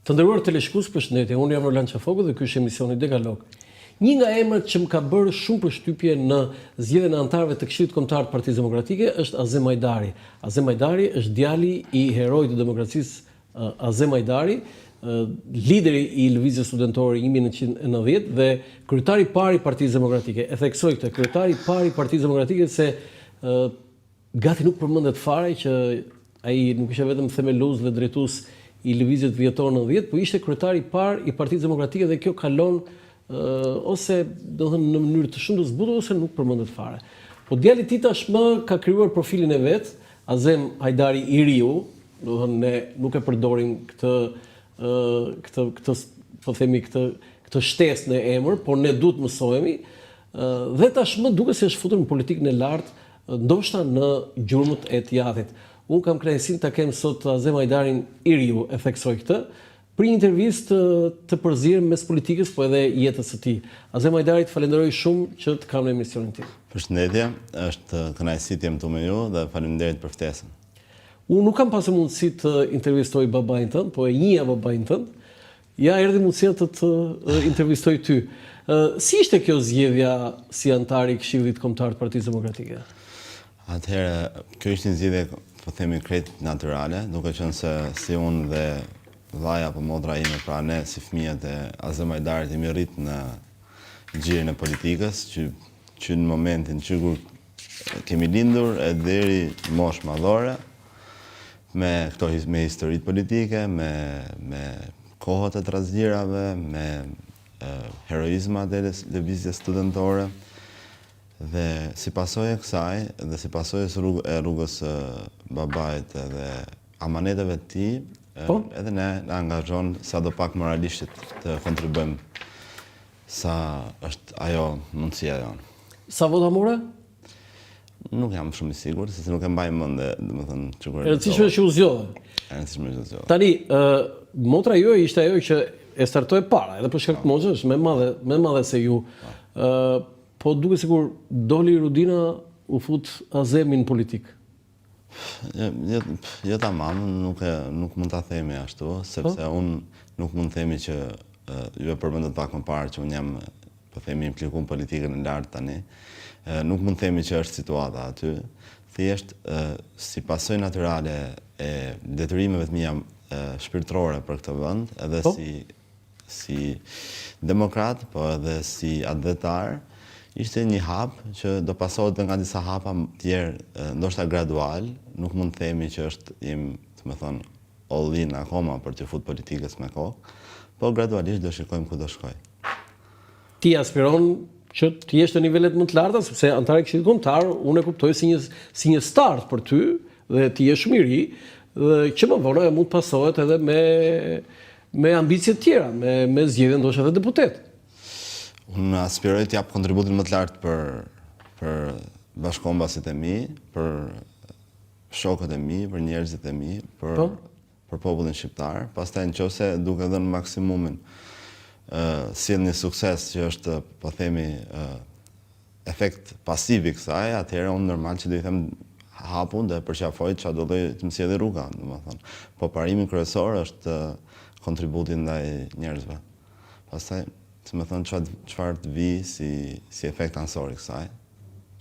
Të nderuar teleshikues, përshëndetje. Unë jam Roland Çafoku dhe ky është emisioni Dekalog. Një nga emrat që më ka bërë shumë përshtypje në zgjedhjen e anëtarëve të Këshillit Kombëtar të Partisë Demokratike është Azem Hajdari. Azem Hajdari është djali i heroit të demokracisë Azem Hajdari, lideri i lëvizjes studentore 1990 dhe kryetari i parë i Partisë Demokratike. E theksoj këtë, kryetari i parë i Partisë Demokratike se gati nuk përmendet fare që ai nuk ishte vetëm themelues dhe drejtues i lëvizjes vjetore 90, por ishte kryetari i parë i Partisë Demokratike dhe kjo kalon ose domethënë në mënyrë të shumë të zbutur ose nuk përmendet fare. Po djali i tij tashmë ka krijuar profilin e vet, Azem Hajdari i riu, domethënë ne nuk e përdorim këtë po themi këtë shtesë në emër, por ne duhet mësohemi dhe tashmë duket se është futur në politikën e lartë, ndoshta në gjurmët e teatrit. Unë kam kënaqësinë ta kem sot Azem Hajdarin i riu, e theksoj këtë, për një intervistë të përzierë mes politikës, po edhe jetës së tij. Azem Hajdari, të falenderoj shumë që të kam në emisionin tim. Përshëndetje, është kënaqësi të jem këtu me ju dhe faleminderit për ftesën. Unë nuk kam pasur mundësi të intervistoj babain tënd, po e njeh babain tënd. Ja erdhi mundësia të intervistoj ty. Si ishte kjo zgjedhja si antar i Këshillit Kombëtar të Partisë Demokratike? Atëherë, kjo ishte një zgjedhje, po themi krejt natyrale, duke qenë se si unë dhe vllaja apo modra ime, pra ne si fëmijët e Azem Hajdarit jemi rrit në gjirin e politikës, që në momentin që kur kemi lindur e deri moshë madhore, me historitë politike, me kohët e trazgjirave, me heroizmat e lëvizjes studentore. Dhe si pasojë e kësaj, dhe si pasojë e rrugës babait dhe amaneteve të tij, edhe ne angazhon sadopak moralisht të kontribuojmë sa është ajo mundësia jonë. Sa vota more? Nuk jam shumë i sigurt, sepse nuk e mbaj mend, domethënë çukur. E rëndësishme është që u zgjodhe. Tani, motra juaj ishte ajo që e startoi para, edhe për shkak të moshës është më e madhe se ju. Po duke sikur doli Rudina u fut Azemi në politikë. Jo tamam, nuk mund ta themi ashtu, sepse unë nuk mund të themi që ju e përmendet pak më parë që unë jam, po themi, implikuar në politikën e lartë tani. Nuk mund të themi që është situata aty. Thjesht si pasojë natyrale e detyrimeve të mia shpirtërore për këtë vend, edhe si demokrat, po edhe si advetar, ishte një hap që do pasohet nga disa hapa tjerë, ndoshta gradual, nuk mund të themi që jem, të më thonë, all in akoma për të fut politikës me kohë, po gradualisht do shikojmë ku do shkoj. Ti aspiron që të jesh në nivelet më të larta, sepse antari i Këshillit Kombëtar, unë e kuptoj si një start për ty dhe ti je shumë i ri, dhe që më vonë mund të pasohet edhe me ambicie të tjera, me zgjedhje ndoshta edhe deputet. Unë aspiroj të jap kontributin më të lartë për bashkëkombasit e mi, për shokët e mi, për njerëzit e mi, për popullin shqiptar. Pastaj nëse duke dhënë maksimumin, sjell një sukses që është, po themi, efekt pasiv i kësaj, atëherë unë normal që do i them hapun dhe përqafoj çfarë do lloj të më sjellë rruga, domethënë. Po parimi kryesor është kontributi ndaj njerëzve. Pastaj të më thonë çfarë të vi si efekt ansor i kësaj,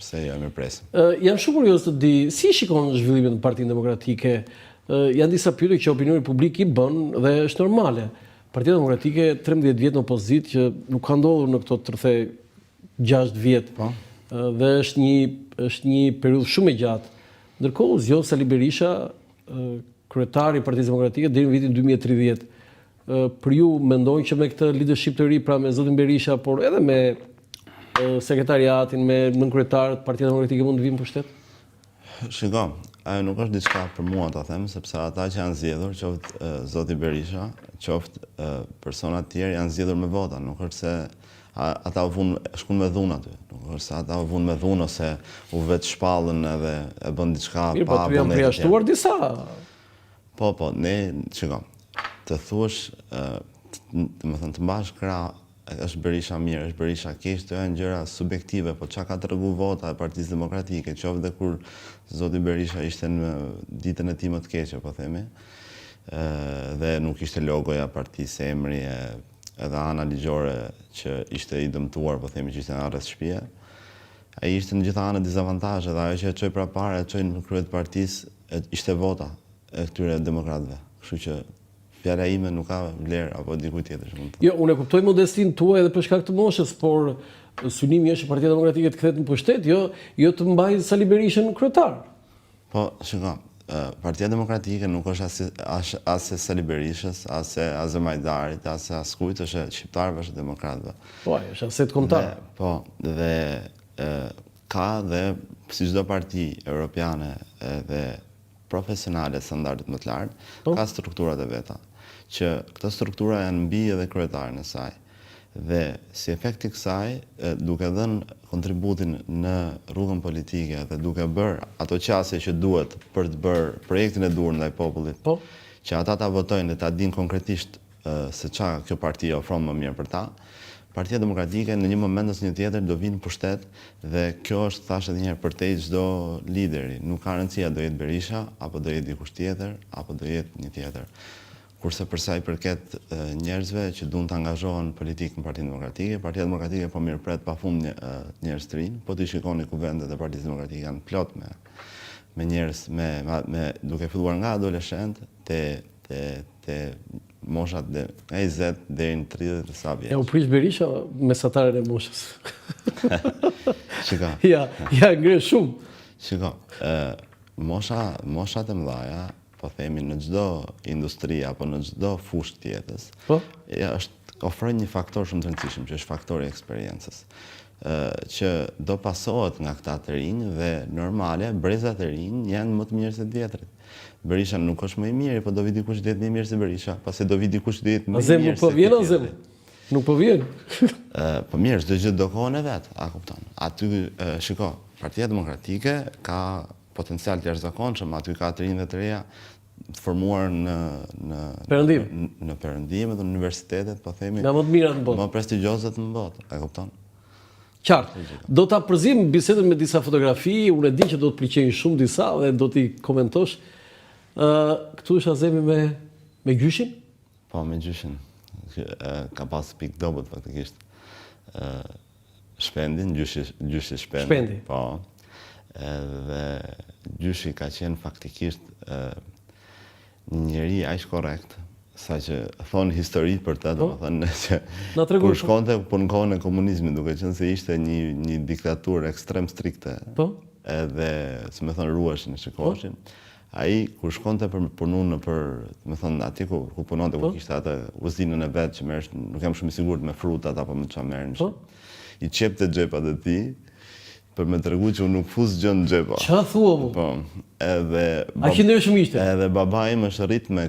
pse jo e mirëpresim. Jam shumë kurioz të di, si shikon zhvillimin në Partinë Demokratike? Janë disa pyetje që opinioni publik i bën dhe është normale. Partia Demokratike 13 vjet në opozitë që nuk ka ndodhur në këto 36 vjet, dhe është një periudhë shumë e gjatë. Ndërkohë u zgjodh Sali Berisha, kryetari i Partisë Demokratike deri në vitin 2030. Për ju mendojnë që me këtë leadership të ri, pra me zotin Berisha, por edhe me sekretariatin, me nënkryetarin e Partisë Demokratike mund të vinë në pushtet? Shiko, ajo nuk është diçka për mua ta them, sepse ata që janë zgjedhur, qoftë zoti Berisha, qoftë persona të tjerë, janë zgjedhur me vota, nuk është se ata shkuan me dhunë aty. Nuk është se ata u vunë me dhunë ose u vetë shpallën edhe e bën diçka pa. Mirë, po të janë përjashtuar disa. Po, ne, shiko, të thuash, të më thënë, të mbash krah, është Berisha mirë, është Berisha keq, të janë gjëra subjektive, po çka ka tregu vota e Partisë Demokratike, qoftë kur zoti Berisha ishte në ditën e tij më të keqe, po themi, dhe nuk ishte logoja partisë, emri, edhe ana ligjore që ishte i dëmtuar, po themi që ishte në rreth shtëpie. Ai ishte në gjitha anët dizavantazhe dhe ajo që e çoi përpara, e çoi në krye të partisë ishte vota e këtyre demokratëve. Kështu që fjala ime nuk ka vlerë apo dikujt tjetër që mund të. Jo, unë e kuptoj modestinë tuaj edhe për shkak të moshës, por synimi është që Partia Demokratike të kthehet në pushtet, jo të mbajë Sali Berishën kryetar. Po, shiko, Partia Demokratike nuk është as e Sali Berishës, as e Azem Ajdarit, as e askujt, është e shqiptarëve, është e demokratëve. Po, është aset kombëtar. Po, dhe ka dhe si çdo parti europiane dhe profesionale standardit më të lartë, ka strukturat e veta, që këto struktura janë mbi edhe kryetarën e saj. Dhe si efekt i kësaj, duke dhënë kontributin në rrugën politike dhe duke bërë ato qasje që duhet për të bërë projektin e dur ndaj popullit, që ata ta votojnë dhe ta dinë konkretisht se çfarë kjo parti ofron më mirë për ta, Partia Demokratike në një moment ose një tjetër do vinë në pushtet dhe kjo është, thashë edhe një herë, përtej çdo lideri. Nuk ka rëndësia do jetë Berisha, apo do jetë dikush tjetër, apo do jetë një tjetër. Kurse për sa i përket njerëzve që duan të angazhohen politik në Partinë Demokratike, Partia Demokratike po mirëpret pafund njerëz të rinj, po ti shikoni kuventet e Partisë Demokratike janë plot me njerëz duke filluar nga adoleshent te moshat nga 20 deri në 30 sa vjeç. Ja u prish Berisha mesataren e moshës. Shiko. Ja ngre shumë. Shiko, moshat e mëdhaja, po themi në çdo industri apo në çdo fushë të jetës, ofrojnë një faktor shumë të rëndësishëm, që është faktori i eksperiencës, që do pasohet nga këta të rinj dhe normale brezat e rinj janë më të mirë se të vjetrit. Berisha nuk është më i miri, po do vi dikush të jetë më i mirë se Berisha, pasi do vi dikush të jetë më i mirë se Azem nuk po vjen Azem. Nuk po vjen. Po mirë, çdo gjë do kohën e vet, a kupton? Aty shiko, Partia Demokratike ka potencial të jashtëzakonshëm, aty ka të rinj dhe të reja të formuar në Perëndim dhe në universitetet, po themi. Nga më të mirat në botë. Më prestigjioze në botë, a kupton? Qartë. Do ta përzim bisedën me disa fotografi, unë e di që do të pëlqejnë shumë disa dhe do t'i komentosh. Këtu është Azemi me gjyshin? Po, me gjyshin. Ka pas pikë dobët faktikisht. Shpendin, gjyshi Shpendi. Shpendi. Po. Dhe gjyshi ka qenë faktikisht një njeri aq korrekt, sa që thonë histori për të, domethënë që kur shkonte po në kohën e komunizmit, duke qenë se ishte një diktaturë ekstrem strikte. Po. Edhe, si më thon, ruheshin e shikoheshin. Ai kur shkonte për punën më thon aty ku punonte, ku kishte atë uzinën e vet që merresh, nuk jam shumë i sigurt me frutat apo me çfarë merren. I çepte xhepat e tij për me tregu që unë nuk fus gjë në xhepa. Ç'a thua mu? Po. Edhe a qëndrëshëm ishte? Edhe babai im është rrit me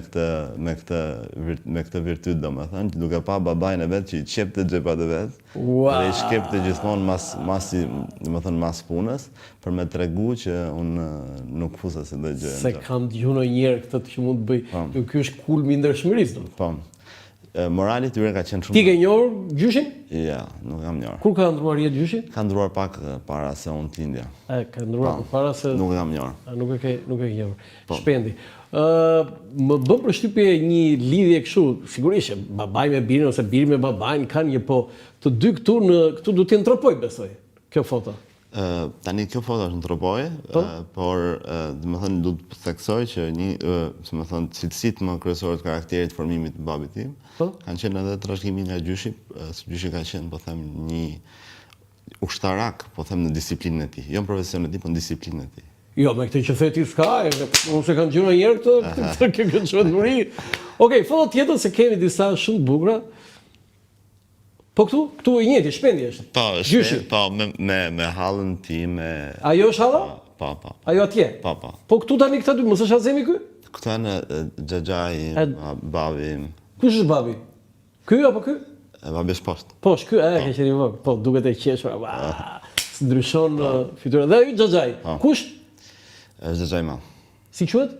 këtë virtyt, domethënë, duke pa babain e vet që i çepte xhepat e vet. Dhe i shkepte gjithmonë mas punës për me tregu që unë nuk fusa se do gjë. Se kam dëgjuar njëherë këtë që mund të bëj. Ky është kulmi i ndershmërisë. Po. Morali tyre ka qenë shumë. Ti ke njohur gjyshin? Ja, nuk kam njohur. Kur ka ndruar jetë gjyshin? Ka ndruar pak para se unë të lindja. Ka ndruar para se. Nuk e kam njohur. Nuk e ke njohur. Shpendi. Më bën përshtypje një lidhje kështu, sigurisht që babai me birin ose biri me babain kanë një, po të dy këtu do të jenë tropoj, besoj. Kjo foto. Tani kjo foto është në Tropoj, por domethënë do të theksoj që cilësitë më kryesore të karakterit formimit të babit tim kanë qenë edhe trashëgimi nga gjyshi, gjyshi ka qenë, po them, një ushtarak, po them, në disiplinën e tij, jo në profesionin e tij, po në disiplinën e tij. Jo, me këtë që the ti s'ka, unë se kanë gjëra njerë këtë këndshmëri. Okej, foto tjetër se kemi disa shumë të bukura. Po këtu i njëjti, Shpendi është. Po, me hallën tim. Ajo është halla? Po. Ajo atje? Po. Po këtu tani këta dy, mos është Azemi ky? Këtu janë xhaxhai, babi. Kush është babi? Ky apo ky? Babi është poshtë. Poshtë, ky, ka qenë i vogël. Po, duket e qeshur. Ndryshon fytyrën. Dhe ai xhaxhai. Kush? Është xhaxhai ma. Si quhet?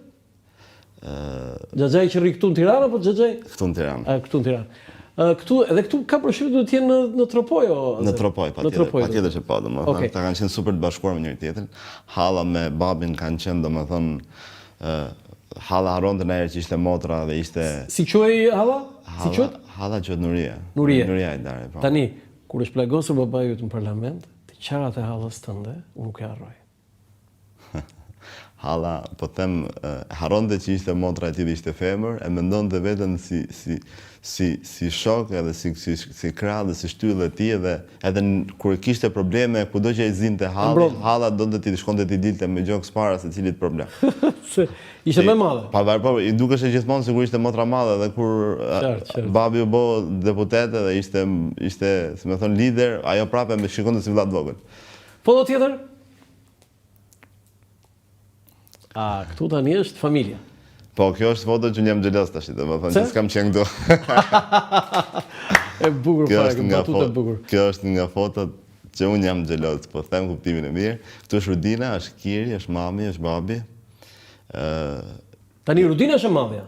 Xhaxhai që rri këtu në Tiranë apo xhaxhai? Këtu në Tiranë. Këtu në Tiranë. Këtu ka përshtypje do të jenë në Tropoj o? Në Tropoj, patjetër që po, domethënë, ta kanë qenë super të bashkuar me njëri tjetrin. Halla me babin kanë qenë, domethënë, Halla haronte në herë që ishte motra dhe ishte... Si quaj Halla? Si quhet? Halla quhet Nuria. Nuria. Nuria Hajdari, po. Tani, kur është plagosur babai jot në parlament, të qarat e Hallës tënde, unë nuk e harroj. Halla, po them, haronte që ishte motra e tij dhe ishte femër, e mendonte veten si shok edhe si krah dhe si shtyllë e tij edhe kur kishte probleme, kudo që ai zinte Halla donte ti shkonte ti dilte me gjoks para se cilit problem. Se ishte më madhe. Po, i dukeshte gjithmonë sikur ishte motra madhe dhe kur babi u bë deputet dhe ishte, si më thon, lider, ajo prapë më shikonte si vëlla të vogël. Foto tjetër? A, këtu tani është familja. Po, kjo është foto që unë jam xhelos tash, domethënë që s'kam qenë këtu. E bukur fare, kjo batutë e bukur. Kjo është nga fotot që unë jam xhelos, po them kuptimin e mirë. Këtu është Rudina, është Kiri, është mami, është babi. Tani Rudina është e madhja.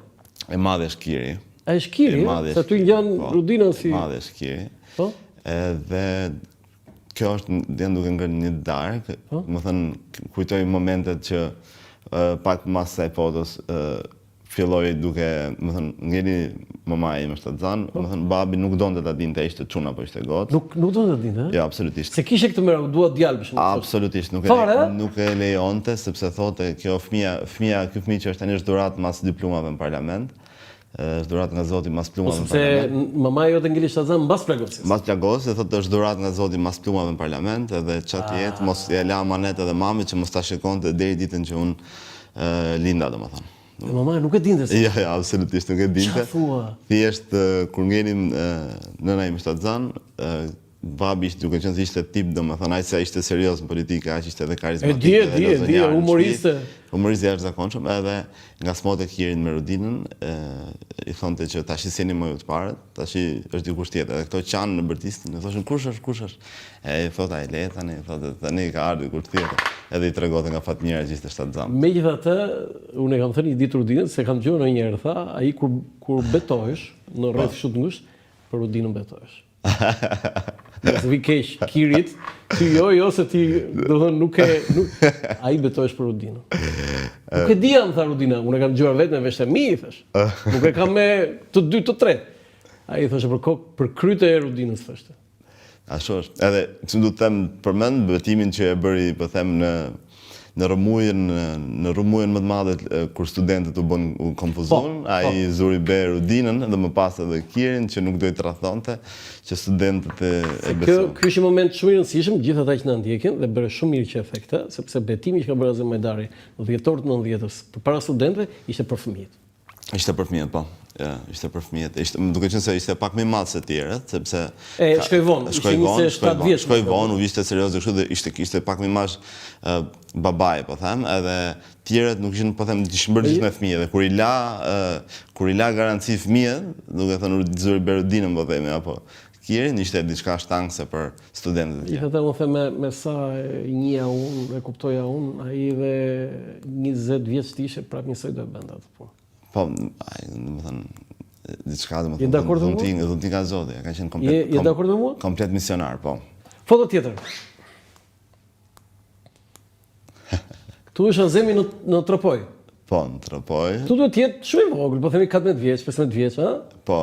E madhe është Kiri. A është Kiri, sa tu ngjan Rudina si. E madhe është Kiri. Po? Edhe kjo është ndjen duke ngërë një darkë, më thënë kujtoj momentet që pak mas saj fotos filloi duke, më thënë, ngeli mamaja ime shtatzan, më thënë, babi nuk donte ta dinte ishte çuna apo ishte gotë. Nuk donte ta dinte? Jo, absolutisht. Se kishe këtë mëra, dua djalë për shembull. Absolutisht, nuk e lejonte sepse thote kjo ky fëmijë që është tani është dhurat mas diplomave në parlament. Është dhurat nga Zoti mas plumave në parlament. Sepse mamaja jote ngeli shtatzan mbas plagosjes. Mbas plagosjes, thotë është dhurat nga Zoti mas plumave në parlament, edhe çfarë jetë mos e la amanet edhe mamit që mos ta shikonte deri ditën që unë linda, domethënë. Mamaja nuk e dinte se. Jo, absolutisht nuk e dinte. Çfarë thua? Thjesht kur ngelim nëna ime shtatzan, babi ishte duke qenë se ishte tip, domethënë ai sa ishte serioz në politikë, aq ishte edhe karizmatik. Di, humoriste. Humorist i jashtëzakonshëm, edhe nga smote Kirin me Rudinën, i thonte që tash i sjeni më të parët, tash është dikush tjetër. Edhe këto qanë në bërtistin, e thoshin kush është? E thot ai le tani, thotë tani ka ardhur dikush tjetër. Edhe i tregonte nga fatmira që ishte shtatzan. Megjithatë, unë e kam thënë i ditë Rudinën se kam dëgjuar ndonjëherë tha, ai kur betohesh në rreth kështu të ngushtë, për Rudinën betohesh. Nëse vi keq Kirit, ti jo se ti do të thonë nuk ai betohesh për Rudinën. Nuk e di am tha Rudina, unë e kam dëgjuar vetëm me vesh të mi, thash. Nuk e kam me të dy të tre. Ai thoshte për kryte e Rudinës thoshte. Ashtu është. Edhe që du të them përmend betimin që e bëri, po them në rrëmujën më të madhe kur studentët u konfuzon, ai zuri be Rudinën dhe më pas edhe Kirin që nuk do i tradhonte që studentët e beson. Ky është një moment shumë i rëndësishëm, gjithë ata që na ndjekin dhe bëre shumë mirë që efekte, sepse betimi që ka bërë Azem Hajdari në dhjetor të 90-s përpara studentëve ishte për fëmijët. Ishte për fëmijët, po. Ishte për fëmijët. Duke qenë se ishte pak më i madh se tjerët, sepse shkoi vonë, shkoi vonë, u vishte serioz kështu dhe ishte pak më i madh babai, po them, edhe tjerët nuk ishin, po them, ishin bërë gjithë me fëmijë dhe kur i la garanci fëmijët, duke thënë zuri Berudinën, po themi, apo Kirin, ishte diçka shtangse për studentët e tjerë. Gjithë unë them me sa i njeh unë, e kuptoja unë, ai dhe 20 vjeç ishe prapë njësoj do e bënte atë punë. Po, domethënë, diçka Je dakord me mua? Dhunti nga Zoti, ka qenë Je dakord me mua? Komplet misionar, po. Foto tjetër. Ktu është Azemi në Tropoj. Po, në Tropoj. Ktu duhet të jetë shumë i vogël, po themi 14 vjeç, 15 vjeç, ha? Po,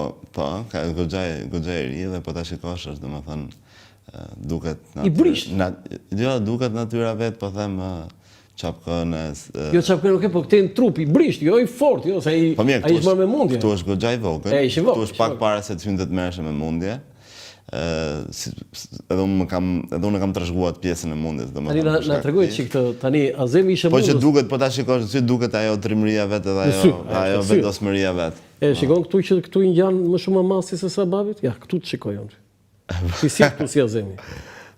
ka goxha e ri dhe po ta shikosh është domethënë duket I brisht. Jo, duket natyra vet, po them çapkënës. Jo çapkën nuk e, po këtë në trup, i brisht, jo i fort, jo, se ai është marrë me mundje. Ktu është goxha i vogël. Ktu është pak para se të fillonte të merresh me mundje. Edhe unë kam trashëguar pjesën e mundjes, domethënë. Tani na tregoj çik këtë, tani Azemi ishte mundur. Po që duket, po ta shikosh, si duket ajo trimëria vet edhe ajo vendosmëria vet. Shikon këtu që këtu i ngjan më shumë masi se sa babit? Ja, këtu të shikoj unë. Ti si këtu si Azemi.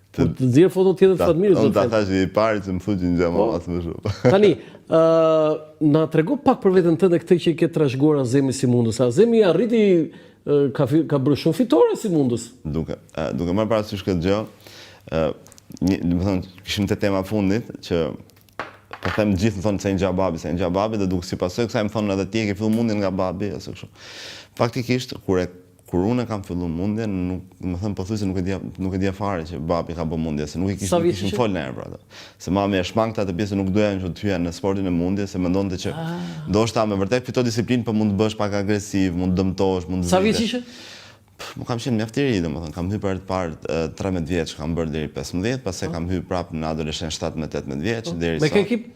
Të nxjerr foto tjetër të Fatmirit do të thotë. Unë ta thash i pari që më fuqin gjë më mas më shumë. Tani, na trego pak për veten tënde këtë që ke trashëguar Azemi si mundës. Azemi arriti ka bërë shumë fitore si mundës. Duke marrë parasysh këtë gjë, domethënë kishim te tema fundit që po them gjithë më thonë se një gjababi dhe duke si pasoj kësaj më thonë edhe ti e ke filluar mundin nga babi ose kështu. Faktikisht kur kur unë kam filluar mundjen, më thënë pothuajse nuk e dia fare që babi ka bërë mundje, se nuk i kishin fol në erë atë. Se mami e shmangta atë pjesë, nuk doja që të hyja në sportin e mundjes, se mendonte që ndoshta me vërtet fito disiplinë, po mund të bësh pak agresiv, mund të dëmtohesh, mund të Sa vjeç ishe? Më kam qenë mjaft i ri, domethënë, kam hyrë për të parë 13 vjeç, kam bërë deri 15, pastaj kam hyrë prapë në adoleshent 17-18 vjeç deri Me kë ekip?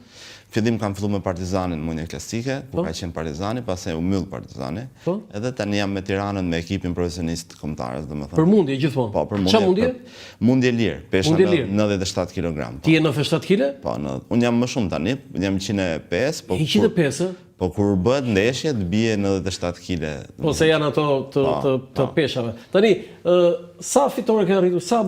Fillim kam filluar me Partizanin në mundje klasike, kur ka qenë Partizani, pastaj u mbyll Partizani. Edhe tani jam me Tiranën me ekipin profesionist kombëtarës, domethënë. Për mundje gjithmonë. Po, për mundje. Çfarë mundje? Mundje lirë, pesha 97 kg. Ti je 97 kg? Po, unë jam më shumë tani, jam 105, po 105, po kur bëhet ndeshje të bie 97 kg. Po se janë ato të peshave. Tani, sa fitore ka arritur? Sa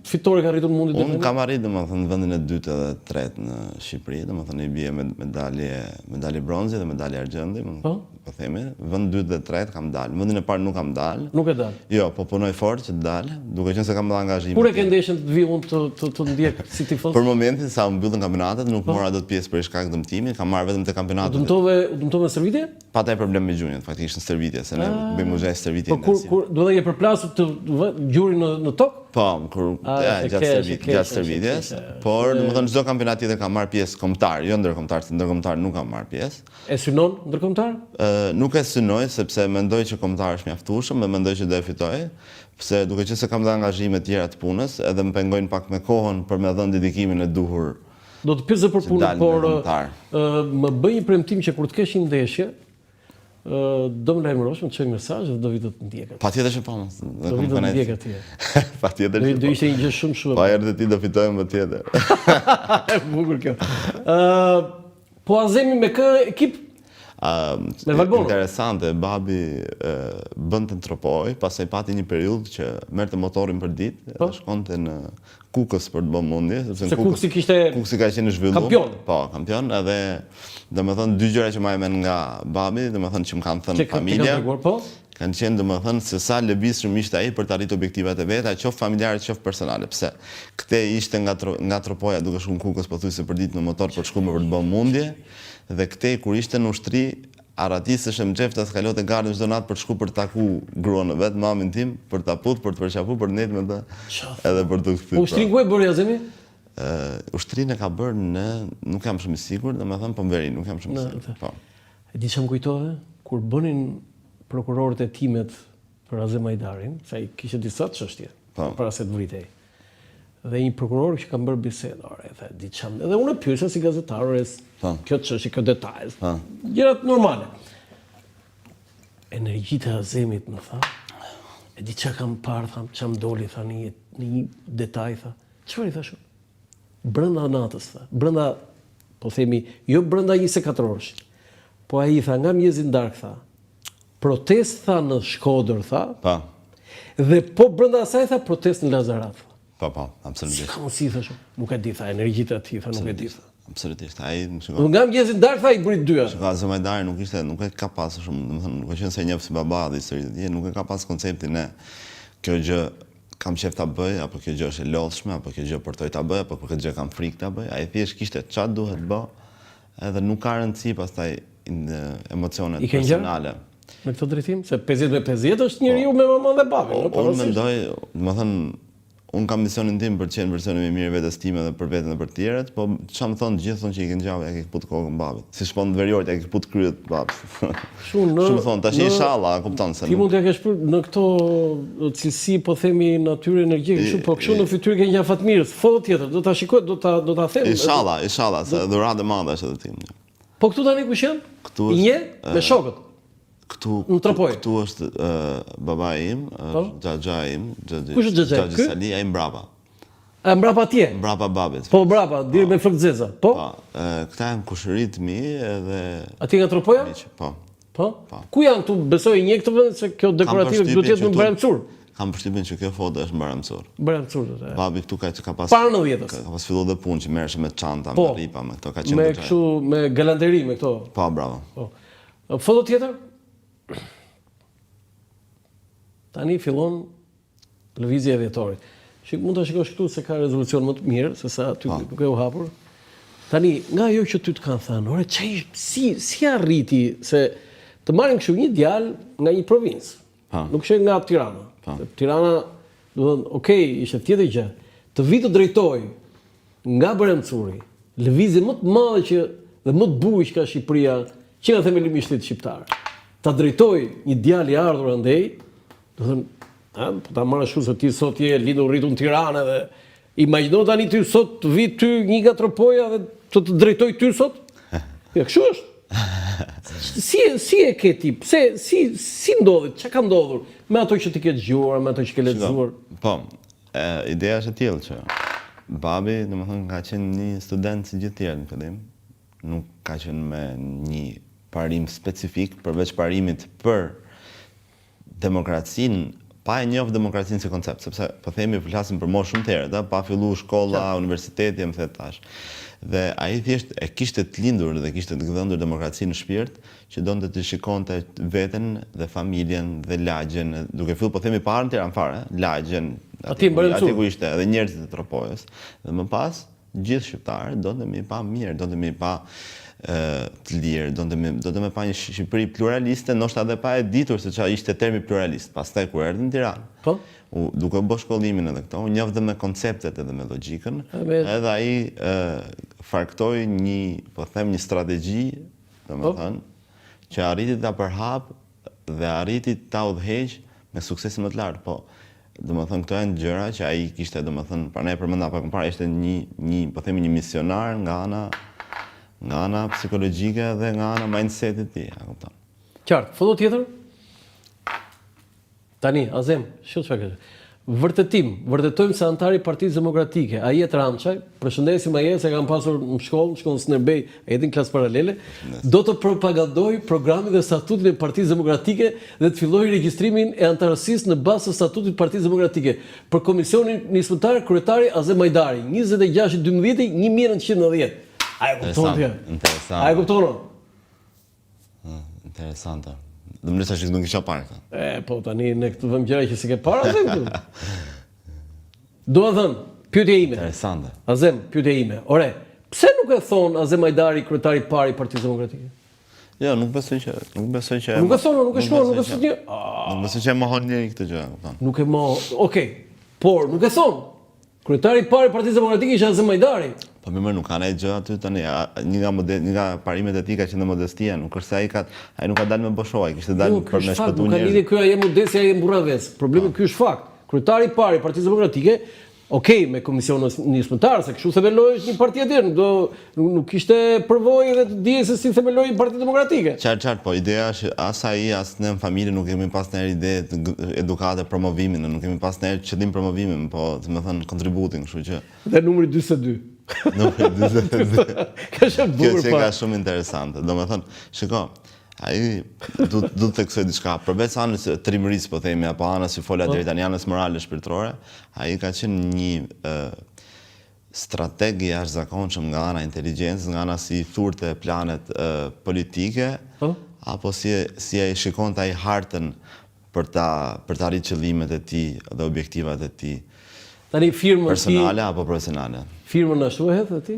fitore ka arritur mundi? Unë kam arritur domethënë në vendin e dytë dhe tretë në Shqipëri, domethënë i bie me medalje bronzi dhe medalje argjendi, po themi, vend dytë dhe tretë kam dalë. Vendin e parë nuk kam dalë. Nuk e dal. Jo, po punoj fort që të dalë, duke qenë se kam dhënë angazhim. Kur e ke ndeshën të vi unë të ndjek si tifoz? Për momentin sa u mbyllën kampionatet, nuk mora dot pjesë për shkak të dëmtimit, kam marrë vetëm te kampionatet. Dëmtove stërvitje? Pataj problem me gjunjën, faktikisht në stërvitje, se ne bëjmë uzhej stërvitje. Po kur do të je përplasur të gjurin në tokë? Po, kur gjatë stërvitjes, por domethënë çdo kampionat tjetër kam marrë pjesë kombëtar, jo ndërkombëtar, se ndërkombëtar nuk kam marrë pjesë. E synon ndërkombëtar? Nuk e synoj sepse mendoj që kombëtar është mjaftueshëm, dhe mendoj që do e fitoj, pse duke qenë se kam dhe angazhime tjera të punës, edhe më pengojnë pak me kohën për me dhënë dedikimin e duhur. Do të pyesë për punën, por më bëj një premtim që kur të kesh një ndeshje, do më lajmërosh, më të çoj mesazh dhe do vi të ndjek. Patjetër që po. Do vi të ndjek atje. Patjetër që. Do ishte një gjë shumë. Pa erdhë ti do fitojmë më tjetër. E bukur kjo. Po Azemi me kë ekip? Interesante, babi bënte në Tropoj, pastaj pati një periudhë që merrte motorin për ditë, dhe shkonte në Kukës për të bërë mundje, sepse Kuksi ka qenë në zhvillum. Kampion. Po, kampion, edhe domethënë dy gjëra që më men nga babi, domethënë që më kanë thënë familja. Kanë qenë domethënë se sa lëvizshëm ishte ai për të arritur objektivat e veta, qoftë familjare, qoftë personale, pse këtë ishte nga Tropoja duke shkuar në Kukës pothuajse për ditë në motor për të shkuar për të bërë mundje, dhe këtë kur ishte në ushtri aratisësh e mxefta skalote gardën çdo natë për të shkuar për të taku gruan e vet, mamin tim, për ta put, për të përqafuar, për të nejtë me të, edhe për të kthyer. Ushtrin ku e bëri Azemi? Ushtrinë e ka bërë në, nuk jam shumë i sigurt, domethënë po Mveri, nuk jam shumë i sigurt. Po. E di çam kujtove kur bënin prokurorët e timet për Azem Majdarin, sa i kishte disa çështje para se të vritej. Dhe një prokuror që kam bërë bisedë, di çam, edhe unë e pyesja si gazetar, kjo çështje, kjo detaj, gjërat normale. Energjitë e Azemit më tha, e di çka kam parë, tham, çam doli, tha, në një detaj, tha. Çfarë i thash? Brenda natës, tha. Brenda, po themi, jo brenda 24 orësh. Po ai tha, nga mjezi darkë, tha. Protest, tha, në Shkodër, tha. Dhe po brenda asaj, tha, protest në Lazarat. Po, absolutisht. Si ka mundësi, thash, nuk e di, tha, energjitë e tij, tha, nuk e di, tha. Absolutisht. Nga mjezi darkë, tha, i bëri dyja. Azem Majdari nuk e ka pas shumë, domethënë, nuk ka qenë se njeh si baba dhe historitë e tij, nuk e ka pas konceptin e kjo gjë kam qef ta bëj, apo kjo gjë është e lodhshme, apo kjo gjë përtoj ta bëj, apo kjo gjë kam frikë ta bëj. Ai thjesht kishte çfarë duhet bë, edhe nuk ka rëndësi pastaj emocionet personale. Në këtë drejtim, se 50-50 është njeriu me mamën dhe babën. Unë mendoj, domethënë, unë kam misionin tim për të qenë versioni më i mirë vetes time dhe për veten dhe për të tjerët, po çam thonë gjithë thonë që i kanë gjavë, ja ke kaput kokën babit. Si shpon veriort, ja ke kaput kryet babit. Shumë thonë, tash inshallah, kupton se. Ti mund t'ja kesh në këto cilësi, po themi natyrë energjike, kështu, po kështu në fytyrë ke një Fatmirës, foto tjetër, do ta shikoj, do ta them. Inshallah, se dhuratë e madhe është edhe tim. Po këtu tani kush janë? I nje me shokët. Këtu është baba im, xhaxha im, Xhaxhi Sali, ai mbrapa. A mbrapa atje? Mbrapa babit. Po mbrapa, deri me Flokzeza. Po? Këta janë kushërit mi edhe Atje nga Tropoja? Po. Po? Ku janë këtu? Besoj një këtë vend se kjo dekorative duhet të jetë në Baramcur. Kam përshtypjen që kjo foto është në Baramcur. Baramcur. Babi këtu ka pas para 90-s. Ka pas filluar dhe punë që merresh me çanta, me ripa, me këto ka qenë. Me kështu, me galanteri, me këto. Po, bravo. Po. Foto tjetër? Tani fillon lëvizja e vjetorit. Mund ta shikosh këtu se ka rezolucion më të mirë, se sa aty nuk e u hapur. Tani, nga ajo që ty të kanë thënë, ore, si arriti se të marrin kështu një djalë nga një provincë, Nuk ishte nga Tirana. Tirana, do të thënë, okay, ishte tjetër gjë. Të vi të drejtoj nga Bremcuri, lëvizje më të madhe që dhe më të bukur që ka Shqipëria, që nga themelimi i shtetit shqiptar. Ta drejtoj një djalë i ardhur andej, do të thënë, po ta marrësh kështu se ti sot je lindur rritur në Tiranë dhe imagjino tani ty sot të vi ty një nga tropoja dhe të drejtoj ty sot? Ja, kështu është. Si e ke ti? Pse si ndodhet? Çka ka ndodhur me ato që ti ke dëgjuar, me ato që ke lexuar? Po, ideja është e tillë që babi, domethënë, ka qenë një student si gjithë tjerë në fillim. Nuk ka qenë me një parim specifik, përveç parimit për demokracinë, pa e njohur demokracinë si koncept, sepse po themi flasim për moshë shumë të herët, pa filluar shkolla, universiteti, më thet tash. Dhe ai thjesht e kishte të lindur dhe kishte të gdhëndur demokracinë në shpirt, që donte të shikonte veten dhe familjen dhe lagjen, duke filluar po themi para në Tiranë fare, lagjen, aty ku ishte edhe njerëzit e tropojës. Dhe më pas gjithë shqiptarët donte më pa mirë, donte më pa të lirë, donte më pa një Shqipëri pluraliste, ndoshta edhe pa e ditur se çfarë ishte termi pluralist. Pastaj kur erdhi në Tiranë, duke bërë shkollimin edhe këto, njoftë me konceptet edhe me logjikën, edhe ai farktoi një, po them, një strategji, domethënë, që arriti ta përhap dhe arriti ta udhëheq me suksesin më të lartë. Po, domethënë këto janë gjëra që ai kishte, domethënë, pra ne përmenda pak më parë, ishte një, po themi, një misionar nga ana psikologjike dhe nga ana mindsetit e tij, a kupton. Qartë, foto tjetër? Tani, Azem, çfarë ke? Vërtetojmë se antari i Partisë Demokratike, Ajet Ramçaj, përshëndesim Ajet se kam pasur në shkollë në Snerbej, jetin klasë paralele, do të propagandoj programin dhe statutin e Partisë Demokratike dhe të filloj regjistrimin e antarësisë në bazë të statutit të Partisë Demokratike. Për komisionin nismëtar, kryetari Azem Hajdari, 26/12/1990. A e kupton ti? Interesant. A e kupton? Interesante. Do më nëse nuk kisha parë këtë. Po tani ne këtu vëmë gjëra që s'e ke parë Azem këtu. Do të thënë, pyetja ime. Interesante. Azem, pyetja ime. Ore, pse nuk e thon Azem Hajdari kryetari i parë i Partisë Demokratike? Jo, nuk besoj që Nuk e thon, nuk e shkruan, nuk e thon. Nuk besoj që e mohon njëri këtë gjë, kupton. Nuk e mohon. Okej. Por nuk e thon. Kryetari i parë i Partisë Demokratike ishte Azem Hajdari. Po mirë, nuk ka ne gjë aty tani. Një nga parimet e tij ka qenë modestia, nuk është se ai nuk ka dalë me boshoj, kishte dalë për me shpëtuar njerëz. Nuk ka lidhje ky ai modestia, ai burraves. Problemi ky është fakt. Kryetari i parë i Partisë Demokratike, okej, me komisionin nismëtar, se kështu themeloi një parti e tjetër, nuk kishte përvojë edhe të dijë se si themeloi një Parti Demokratike. Qartë, po ideja është as ai as ne në familje nuk kemi pas ndonjë ide të edukate promovimin, nuk kemi pas ndonjë qëllim promovimin, po do të thënë kontributin, kështu që. Dhe numri 42. Numri 42. Kjo që ka shumë interesante. Domethënë, shiko, ai du të theksoj diçka, përveç anës trimërisë, po themi, apo anës si fola deri tani, anës morale shpirtërore, ai ka qenë një strateg i jashtëzakonshëm nga ana inteligjencës, nga ana si thurte planet politike, apo si ai shikonte ai hartën për ta arritur qëllimet e tij dhe objektivat e tij. Tani firmën personale apo profesionale? Firmën ashtu e hedh ti?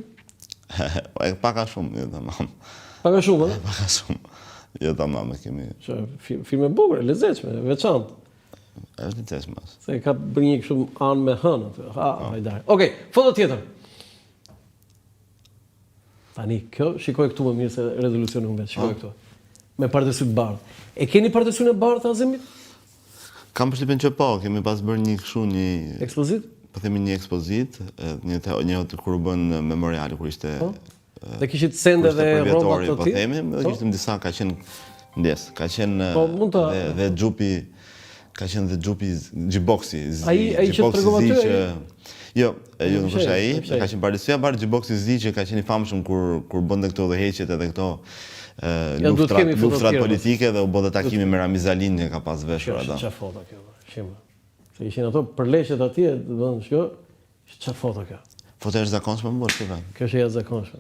Pak a shumë, jo tamam. Pak a shumë, a? Pak a shumë. Jo tamam, kemi. Firmë e bukur, e lezetshme, e veçantë. Është lezetshme. Se ka bërë një kështu anë me hënë aty. Hajdari. Okej, foto tjetër. Tani kjo, shikoj këtu më mirë se rezolucioni unë vetë, shikoj këtu. Me partesy të bardhë. E keni partesyn e bardhë Azemit? Kam përshtypjen që po, kemi pas bërë një kështu një ekspozit? Po themi një ekspozit, një kur u bën memoriali kur ishte. Dhe kishit sende dhe rroba të tij. Po themi, dhe kishim disa, ka qenë ndes, ka qenë dhe xhupi, ka qenë dhe xhupi Xhiboksi. Ai që tregova ty. Jo, nuk është ai, ka qenë paresia Xhiboksi Zi që ka qenë i famshëm kur bënte këto udhëheqjet edhe këto luftrat politike dhe u bë takimi me Ramiz Alin që ka pas veshur ato. Çfarë foto kjo? Shimë. Se ishin ato përleqet atje, do të thonë, shko, çfarë foto kjo? Foto është zakonshme më bosh këtë. Kjo është zakonshme.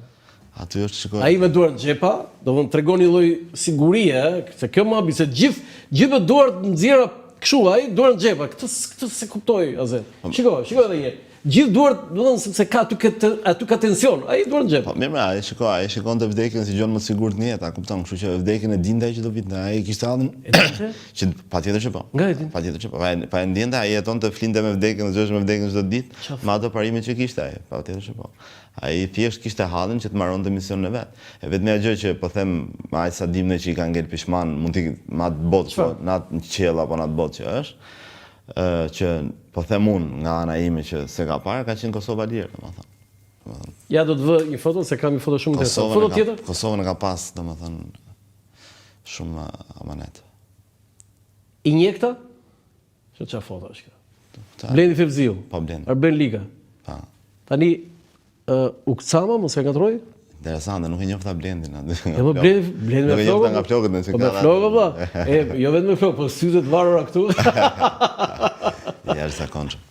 Aty është shikoj. Ai me duart në xhepa, do të tregon një lloj sigurie, se kjo më habi se gjithë me duart nxjerra kështu, ai duart në xhepa. Këtë se kuptoi Azet. Shikoj edhe një. Gjithë duart, domethënë sepse ka aty ka tension, ai duart në xhep. Po mirë, ai shikon të vdekjen si gjën më të sigurt në jetë, kupton, kështu që vdekjen e dinte ai që do vite, ai kishte ardhur që patjetër që po. Nga e din? Patjetër që po. Pa e ndjente, ai jetonte flinte me vdekjen, zgjohej me vdekjen çdo ditë, me ato parimet që kishte ai, patjetër që po. Ai thjesht kishte hallin që të mbaronte misionin e vet. E vetmja gjë që po them, ai sa dimne që i ka ngel pishman, mund të ma të botë, po, na në qiell apo na të botë që është, që po them unë nga ana ime që se ka parë, ka qenë Kosova lirë, domethënë. Ja do të vë një foto se kam një foto shumë interesante. Foto tjetër? Kosovën e ka pas, domethënë, shumë amanet. I njekta? Çfarë foto është kjo? Blendi Fevziu. Po Blendi. Arben Liga. Pa. Tani Ukcama, mos e gatroj? Interesante, nuk e njofta Blendin aty. E po Blendi me flokët. Nga flokët nëse ka. Po me flokët po. Jo vetëm me flokët, po sytet varura këtu. Jashtëzakonshëm.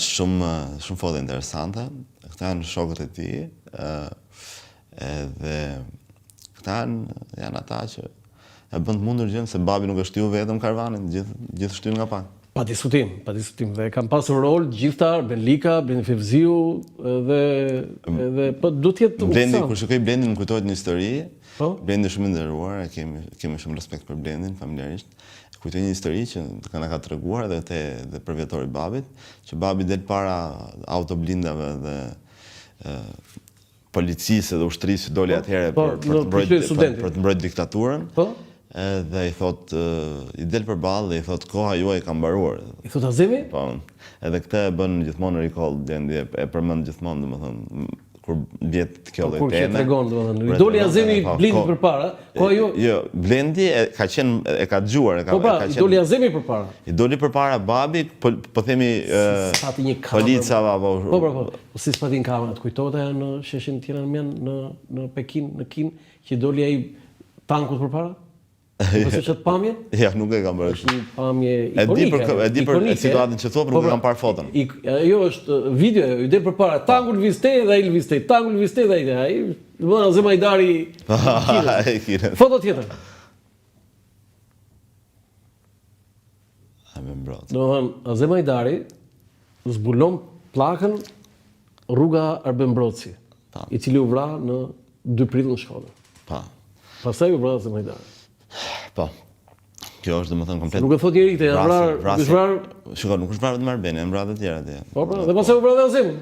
Shumë foto interesante. Këta janë shokët e tij, edhe këta janë ata që e bën të mundur gjën se babi nuk e shtiu vetëm karvanin, gjithë shtyn nga pak. Pa diskutim. Dhe kam pasur rol gjithta, Arben Lika, Blendi Fevziu, edhe po duhet të jetë Blendi, kur shikoj Blendin më kujtohet një histori. Po? Blendi shumë i nderuar, kemi shumë respekt për Blendin familjarisht. Kujtoj një histori që na ka treguar edhe për vjetori babit, që babi del para autoblindave dhe policisë dhe ushtrisë doli atëherë për të mbrojtur diktaturën. Po? Dhe i thot, i del përballë dhe i thot, koha juaj ka mbaruar. I thot Azemi? Po, edhe këtë e bën gjithmonë recall, Blendi e përmend gjithmonë, domethënë, kur bjet kjo lloj teme. Kur që tregon, domethënë, doli Azemi Blendi përpara, koha ju. Jo, Blendi ka qenë e ka dëgjuar, Po pra, doli Azemi përpara. I doli përpara babi, po themi policave apo. Po, si s'pati në kamerë, të kujtohet ajo në sheshin Tiranëmen në Pekin, në Kin, që doli ai tankut përpara? Përse që të pamje? Ja, nuk e kam bërë. është një pamje ikonike. E di për situatën që thot, por nuk e kam parë foton. Jo, është video, i del përpara, tangu lëviztej dhe ai lëviztej, tangu lëviztej dhe ai, domethënë Azem Hajdari. Foto tjetër. Domethënë Azem Hajdari zbulon pllakën rruga Arben Broci, i cili u vra në 2 prill në Shkodër. Pastaj u vra Azem Hajdari. Po. Kjo është domethënë komplet. Nuk e thot njëri këtë, Shikoj, nuk është vrarë vetëm Arbeni, janë vrarë të tjera atje. Po, dhe pastaj u vra dhe Azemi.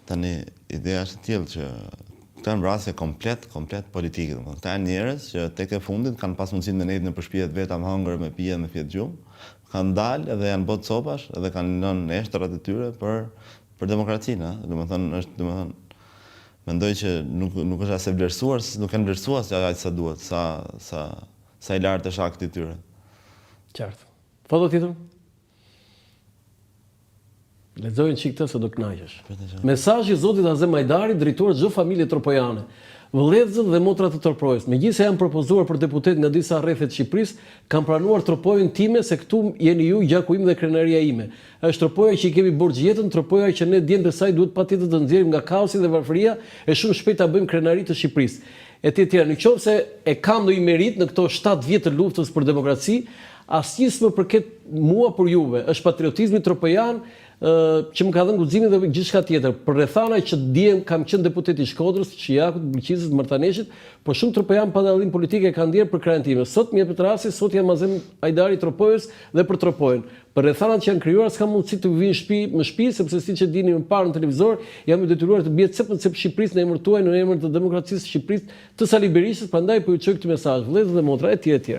Tani ideja është e tillë që këto janë vrasje komplet politike, domethënë. Këta janë njerëz që tek e fundit kanë pas mundësinë me nejtë në përshpijët veta me hëngër, me pije, me fjet gjumë, kanë dalë edhe janë botë copash edhe kanë lënë eshtrat e tyre për demokracinë, domethënë është mendoj që nuk është as e vlerësuar, nuk kanë vlerësuar aq sa duhet, sa i lartë është akti i tyre. Qartë. Foto tjetër? Lexojnë çik këtë se do kënaqesh. Mesazhi i Zotit Azem Hajdari drejtuar çdo familje tropojane. Vëllezërit dhe motrat të Tropojës, megjithëse janë propozuar për deputet nga disa rrethet të Shqipërisë, kanë pranuar Tropojën time se këtu jeni ju, gjaku im dhe krenaria ime. Është Tropoja që i kemi borxh jetën, Tropoja që ne djem të saj duhet patjetër të nxjerrim nga kaosi dhe varfëria e shumë shpejt ta bëjmë krenari të Shqipërisë. Në qoftë se e kam ndonjë merit në këto 7 vjet të luftës për demokraci, asnjë s'më përket mua për juve, është patriotizmi tropojan që më ka dhënë guximin dhe gjithçka tjetër. Për rrethana që diem kam qenë deputet i Shkodrës, Qiakut, Bulqizit, Martaneshit, por shumë tropojan pa dallim politike kanë ndjer për krajin time. Sot më jepet rasti, sot jam Azem Hajdari Tropojës dhe për Tropojën. Për rrethanat që janë krijuar s'kam mundësi të vinë në shtëpi, sepse siç e dini më parë në televizor, jam i detyruar të bie cep Shqipërisë në emër tuaj, në emër të demokracisë së Shqipërisë, të Sali Berishës, prandaj po ju çoj këtë mesazh, vëllezër dhe motra etj.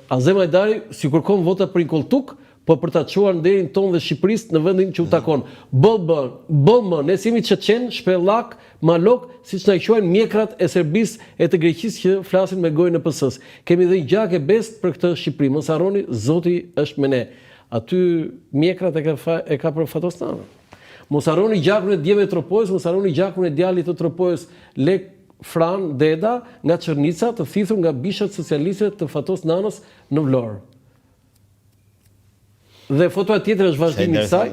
Azem Hajdari si kërkon vota për Inkoltuk, po për ta çuar nderin tonë dhe Shqipërisë në vendin që u takon. Bollmë, ne jemi çeçen, shpellak, malok, siç na quajnë mjekrat e Serbisë e të Greqisë që flasin me gojën e PS-s. Kemi dhënë gjak e best për këtë Shqipëri. Mos harroni, Zoti është me ne. Aty mjekrat e ka për Fatostan. Mos harroni gjakun e djemve të Tropojës, mos harroni gjakun e djalit të Tropojës, Lek Fran Deda nga Çernica, të thithur nga bishat socialiste të Fatos Nanës në Vlorë. Dhe fotoja tjetër është vazhdimi i kësaj.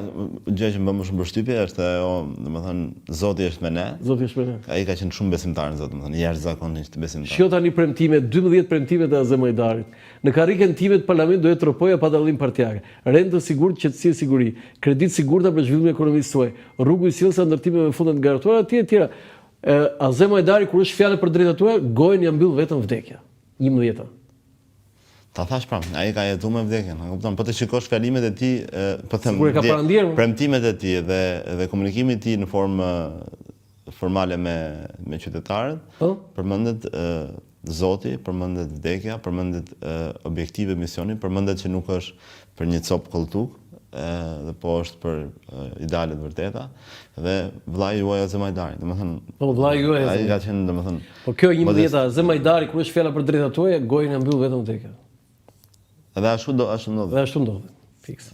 Gjë që më shumë përshtypje është ajo, domethënë Zoti është me ne. Zoti është me ne. Ai ka qenë shumë besimtar në Zot, domethënë jashtëzakonisht besimtar. Shjo tani premtime, 12 premtime të Azemajdarit. Në karrikën time të parlament do jetë tropoja pa dallim partijake. Rendë të sigurt, qetësi e siguri, kredit sigurta për zhvillimin e ekonomisë suaj, rrugu i sjellës ndërtime me fonde të garantuara etj etj. Azemajdari kur është fjalë për drejtat tuaja, gojën ja mbyll vetëm vdekja. 11. Ta thash pra, ai ka jetuar me vdekjen, e kupton? Po të shikosh fjalimet e tij, po them, premtimet e tij dhe komunikimi i tij në formë formale me qytetarët, përmendet Zoti, përmendet vdekja, përmendet objektive misioni, përmendet që nuk është për një copë kolltuk, dhe po është për idealet vërteta, dhe vllai juaj Azemajdari, domethënë. Po vllai juaj. Ai ka qenë domethënë. Po kjo 11 Azemajdari kur është fjala për drejtat tuaja, gojën ja mbyll vetëm vdekja. Edhe ashtu ndodhi. Dhe ashtu ndodhi. Fiks.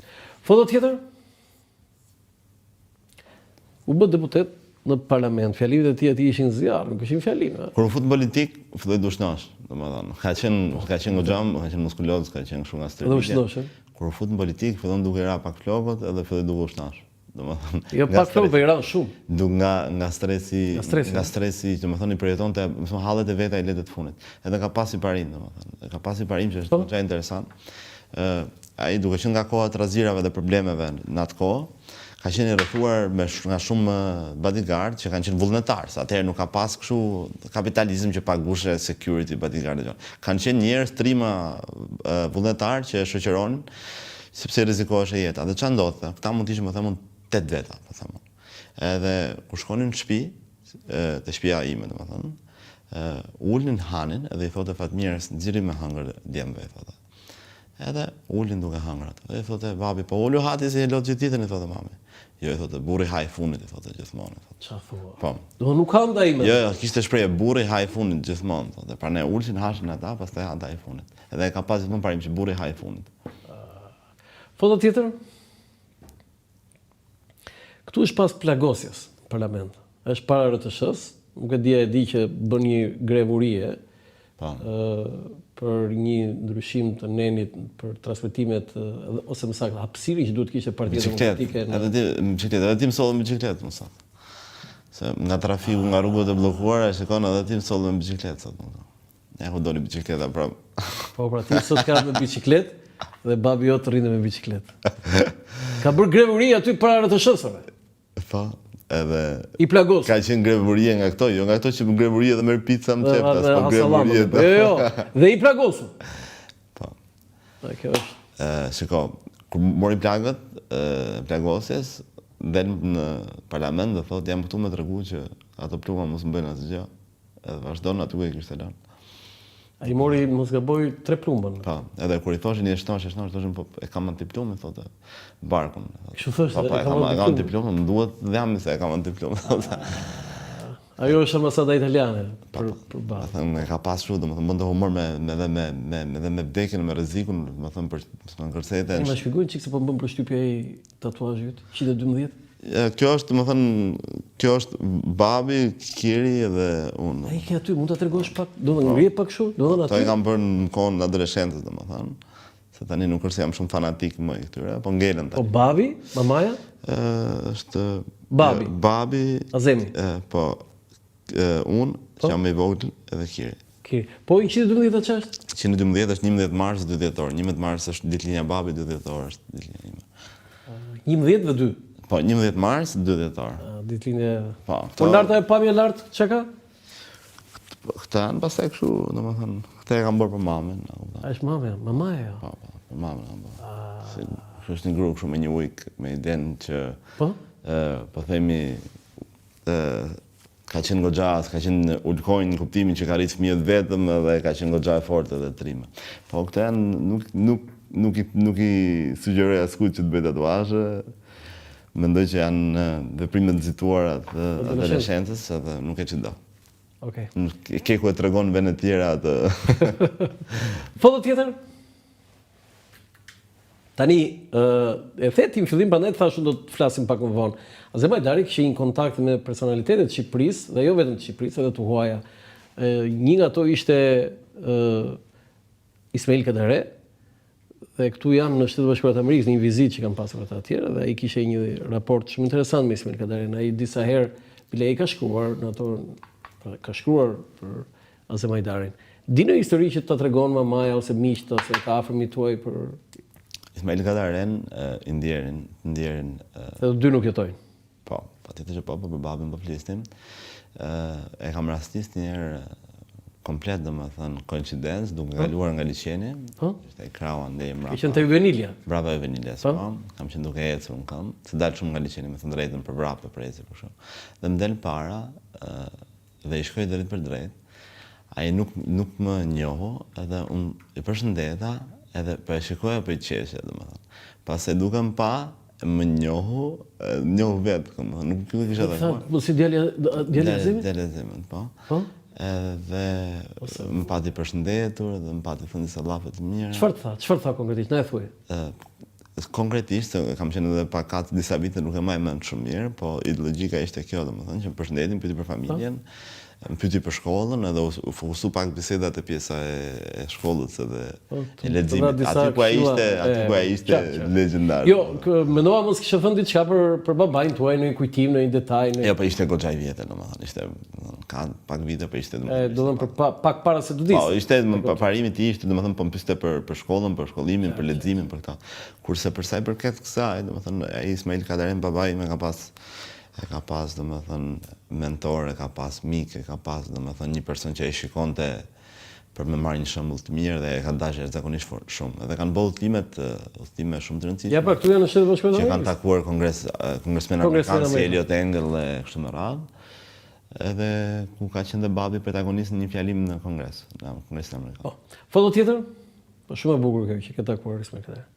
Foto tjetër? U bë deputet në parlament. Fjalimet e tij ishin zjarr, nuk ishin fjalime. Kur u fut politik, filloi dushnosh, domethënë. Ka qenë goxham, ka qenë muskuloz, ka qenë kështu nga stërvitje. Kur u fut në politik, fillon duke ra pak flokët edhe filloi duke ushnosh. Domethënë. Jo pak flokë, po i ran shumë. Duke nga stresi, domethënë i përjetonte hallet e veta i letë të fundit. Edhe ka pasi parim, domethënë. Ka pasi parim që është goxha interesant. Ai duke qenë nga koha e trazirave dhe problemeve në atë kohë, ka qenë i rrethuar nga shumë bodyguard që kanë qenë vullnetarë. Atëherë nuk ka pas kështu kapitalizëm që pagushte security bodyguard. Kanë qenë njerëz trima vullnetarë që shoqëronin sepse rrezikohej jeta. Dhe çfarë ndodhte? Këta mund të ishin, më thënë, 8 veta, po them. Edhe kur shkonin në shtëpi, te shtëpia ime, domethënë, ulnin hanin edhe i thotë Fatmirës, nxirri me hëngër djemve, thotë. Edhe ulin duke hëngur atë. Dhe i thotë babi, po ulu hati se e lot gjithë ditën, i thotë mami. Jo, i thotë burri haj funit, i thotë gjithmonë. Çfarë thua? Po. Do nuk ka ndaj ime. Jo, kishte shprehje burri haj funit gjithmonë, thotë. Pra ne ulshin hashin ata, pastaj ha ndaj funit. Edhe ka pas gjithmonë parim që burri haj funit. Foto tjetër? Këtu është pas plagosjes në parlament. Është para RTS-s, nuk e di që bën një grevurie për një ndryshim të nenit për transmetimet ose më saktë hapësiri që duhet kishte Partia Demokratike. Edhe ti mësollën me bicikletë, më saktë. Se nga trafiku, nga rrugët e bllokuara, shikon edhe ti mësollën me bicikletë sot. Ja ku doli bicikleta prap. Po pra ti sot ka me bicikletë dhe babi jot rrinte me bicikletë. Ka bërë grevuri aty para RTS-s. Po, edhe i plagos. Ka qenë grevurie nga këto, jo nga këto që grevurie dhe merr pizza më çeptas, po grevurie. Jo, dhe i plagosur. Po. Kjo është. Shiko, kur mori plagët, plagosjes, del në parlament dhe thotë jam këtu me tregu që ato pluga mos më bëjnë asgjë. Edhe vazhdon aty ku e kishte lënë. Ai mori mos gaboj 3 plumbën. Po, edhe kur i thoshin i shtosh, thoshin po e kam antiplumë, thotë barkun. Kështu thoshte, e kam antiplumë, më duhet dham se e kam antiplumë, thotë. Ajo është ambasada italiane për bazë. Thënë ka pas kështu, domethënë bën humor me vdekjen, me rrezikun, domethënë për kërcetën. Më shpjegoj çik se po bën përshtypje ai tatuazhi yt, 112. Kjo është, domethënë, kjo është babi, Kiri dhe unë. Ai ke aty, mund ta tregosh pak, do të ngrihet pak kështu, do të thonë aty. Ato i kam bërë në kohën e adoleshencës, domethënë. Se tani nuk është se jam shumë fanatik më i këtyre, po ngelen tani. Po babi, mamaja? Është babi. Babi. Azemi. Po unë, që jam i vogël, edhe Kiri. Kiri. Po 112 ç'është? 112 është 11 mars 2 dhjetor. 11 mars është ditëlindja e babit, 2 dhjetor është ditëlindja ime. 11 dhe 2. Po, 11 mars, 2 dhjetor. Ditëlindje. Po, larta e pamje lart, çka ka? Këta janë pastaj kështu, domethënë, këta e kam bërë për mamën. A është mamja, mamaja? Po, për mamën kam bërë. Është një grup kështu me një ujk, me idenë që po themi ka qenë goxha, ka qenë ulkojnë në kuptimin që ka rritë fëmijët vetëm dhe ka qenë goxha e fortë dhe trime. Po këta janë nuk i sugjeroj askujt që të bëj tatuazhe. Mendoj që janë veprime të nxituara të adoleshencës edhe nuk e çdo. Okej. Ke ku e tregon vende të tjera atë. Foto tjetër? Tani, e theti në fillim, prandaj thashun do të flasim pak më vonë. Azemajdari kishte një kontakt me personalitetet të Shqipërisë, dhe jo vetëm të Shqipërisë, edhe të huaja. Një nga ato ishte Ismail Kadare, dhe këtu janë në Shtetet Bashkuara të Amerikës në një vizitë që kanë pasur ata atje dhe ai kishte një raport shumë interesant me Ismail Kadarin. Ai disa herë bile ai ka shkruar në ato ka shkruar për Azemajdarin. Dinë histori që ta tregon mamaja ose miqt ose ka afërmit tuaj për Ismail Kadaren i ndjerin se të dy nuk jetojnë. Po, patjetër që po, për babin po flisnim. E kam rastis një herë komplet, domethënë koincidencë, duke kaluar nga liçeni. Ishte krau andej mbrapa. Ishte te Venilia. Brapa e Venilias, po. Kam qenë duke ecur në këmbë, të dal shumë nga liçeni, me thënë drejtën për vrapë për ecje për shkak. Dhe më del para dhe i shkoj drejt për drejt. Ai nuk më njohu, edhe unë i përshëndeta, edhe po e shikoja për qeshje, domethënë. Pas e dukem pa, më njohu vetë, domethënë, nuk kisha takuar. Mos i djalë Azemit? Djalë Azemit, po. Edhe më pati përshëndetur, dhe më pati thënë sallafe të mira. Çfarë tha konkretisht? Na e thuaj. Konkretisht, kam qenë edhe pa katë disa vite, nuk e maj mend shumë mirë, po ideologjika ishte kjo, domethënë, që më përshëndetin, pyeti për familjen, më pyti për shkollën, edhe u fokusu pak bisedat e pjesa e shkollës edhe e leximit. Aty ku ai ishte legjendar. Jo, mendova mos kishe thënë diçka për babain tuaj në një kujtim, në një detaj. Jo, po ishte goxha i vjetër, domethënë, ishte ka pak vite, po ishte domethënë. Do të thonë pak para se të vdis. Po, ishte parimi i tij ishte domethënë po pyeste për shkollën, për shkollimin, për leximin, për këtë. Kurse për sa i përket kësaj, domethënë ai Ismail Kadaren babai më ka pas domethënë mentor, ka pas mik, ka pas domethënë një person që ai shikonte për me marrë një shembull të mirë dhe e ka dashur zakonisht shumë. Edhe kanë bërë udhëtime shumë të rëndësishme. Ja, pra këtu janë në Shtetet Bashkuara të Amerikës. Që kanë takuar kongresmen amerikanë si Elliot Engel dhe kështu me radhë. Edhe ku ka qenë dhe babi protagonist në një fjalim në Kongres, në Kongresin Amerikan. Foto tjetër? Po shumë e bukur kjo që ke takuar Ismail Kadarin.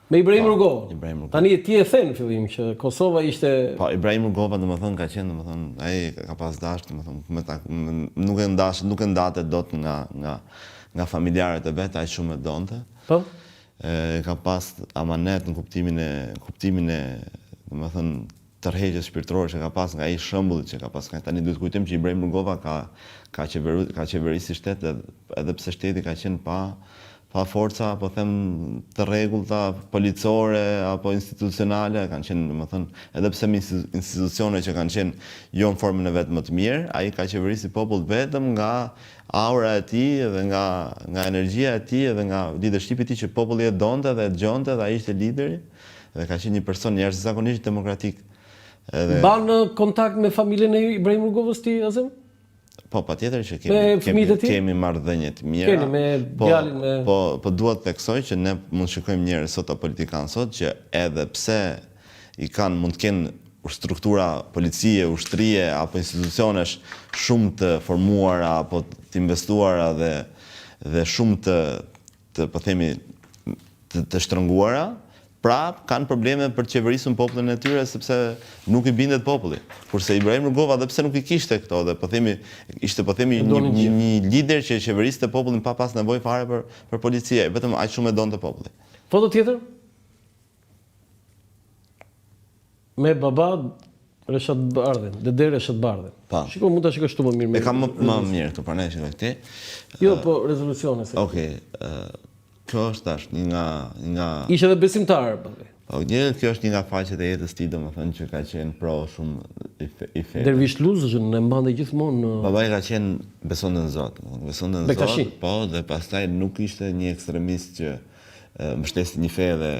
Me Ibrahim Rugova. Tani ti e the në fillim që Kosova ishte. Po, Ibrahim Rugova domethënë ka qenë domethënë ai ka pas dashur domethënë nuk e ndate dot nga familjarët e vet, aq shumë e donte. Po. Ka pas amanet në kuptimin e domethënë tërheqjes shpirtërore që ka pas nga ai shembulli që ka pas. Tani duhet kujtojmë që Ibrahim Rugova ka qeverisë shtet edhe pse shteti ka qenë pa forca, po them të rregullta policore apo institucionale, kanë qenë, domethënë, edhe pse me institucione që kanë qenë jo në formën e vet më të mirë, ai ka qeverisi popull vetëm nga aura e tij dhe nga energjia e tij dhe nga leadershipi i tij që populli e donte dhe e dëgjonte dhe ai ishte lideri dhe ka qenë një person jashtëzakonisht demokratik. Mban në kontakt me familjen e Ibrahim Rugovës ti, Azem? Po, patjetër që kemi marrëdhënie të mira. Keni me djalin me. Po dua të theksoj që ne mund shikojmë njerëz sot apo politikanë sot që edhe pse mund të kenë struktura policie, ushtrie apo institucionesh shumë të formuara apo të investuara dhe shumë të po themi të shtrënguara, prap kanë probleme për të qeverisur popullin e tyre sepse nuk i bindet populli. Kurse Ibrahim Rugova edhe pse nuk i kishte këto dhe ishte një lider që qeveriste popullin pa pas nevojë fare për policie, vetëm aq shumë e donte populli. Foto tjetër? Me baba Reshat Bardhin, Dede Reshat Bardhin. Shiko, mund ta shikosh këtu më mirë. E kam më mirë këtu, pra ne shikoj këtij. Jo, po rezolucione se. Okej. Kjo është tash një nga Ishte edhe besimtar, po. Kjo është një nga faqet e jetës tij, domethënë që ka qenë pro shumë i fe. Dervish Luzhën e mbante gjithmonë. Babai ka qenë besonte në Zot, besonte në Zot, po, dhe pastaj nuk ishte një ekstremist që mbështeste një fe dhe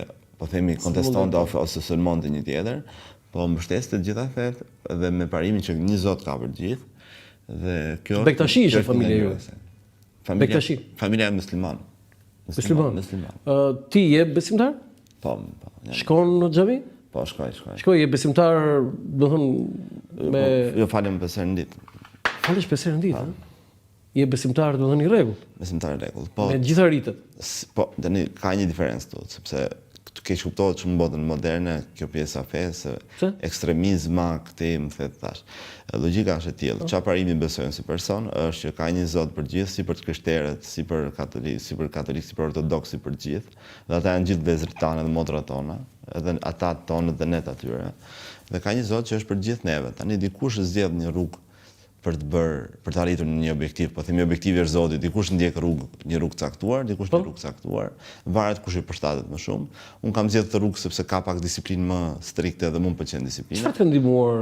po themi kontestonte ose sulmonte një tjetër, po mbështeste të gjitha fet dhe me parimin që një Zot ka për gjithë. Dhe kjo Bektashi ishte familja juaj. Bektashi. Familja muslimane. Musliman. Ti je besimtar? Po. Shkon në xhami? Po, shkoj. Shkoj, je besimtar, do të thonë me Jo, falem 5 herë në ditë. Falesh 5 herë në ditë, ha? Je besimtar, do të thonë i rregull. Besimtar i rregull. Po. Me gjitha ritet. Po, tani ka një diferencë këtu, sepse keq kuptohet shumë në botën moderne kjo pjesa fesë, ekstremizma, këtë më thet tash. Logjika është e tillë. Çfarë parimi besojnë si person është që ka një Zot për gjithë, si për të krishterët, si për katolikë, si për ortodoks, si për gjithë. Dhe ata janë gjithë vëllezërit tanë dhe motrat tona, edhe ata tonë dhe ne atyre. Dhe ka një Zot që është për gjithë neve. Tani dikush zgjedh një rrugë për të arritur një objektiv, po themi objektivi është Zoti, dikush ndjek një rrugë caktuar, dikush një rrugë caktuar, varet kush i përshtatet më shumë. Unë kam zgjedhur të rrugë sepse ka pak disiplinë më strikte dhe më pëlqen disiplina. Çfarë të ndihmuar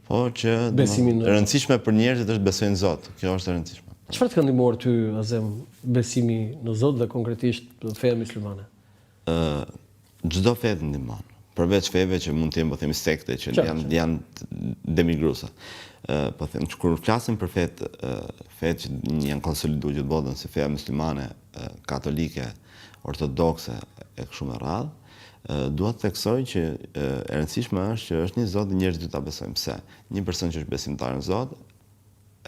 Po që besimin e rëndësishme për njerëzit është besojnë Zot. Kjo është e rëndësishme. Çfarë të ka ndihmuar ty Azem besimi në Zot dhe konkretisht feja muslimane? Çdo fe të ndihmon. Përveç feve që mund të jenë, po themi, sekte që janë demigruese. Po them, kur flasim për fet që janë konsoliduar gjithë botën, si feja muslimane, katolike, ortodokse e kështu me radhë, dua të theksoj që e rëndësishme është që është një Zot dhe njerëzit ta besojnë. Pse? Një person që është besimtar në Zot,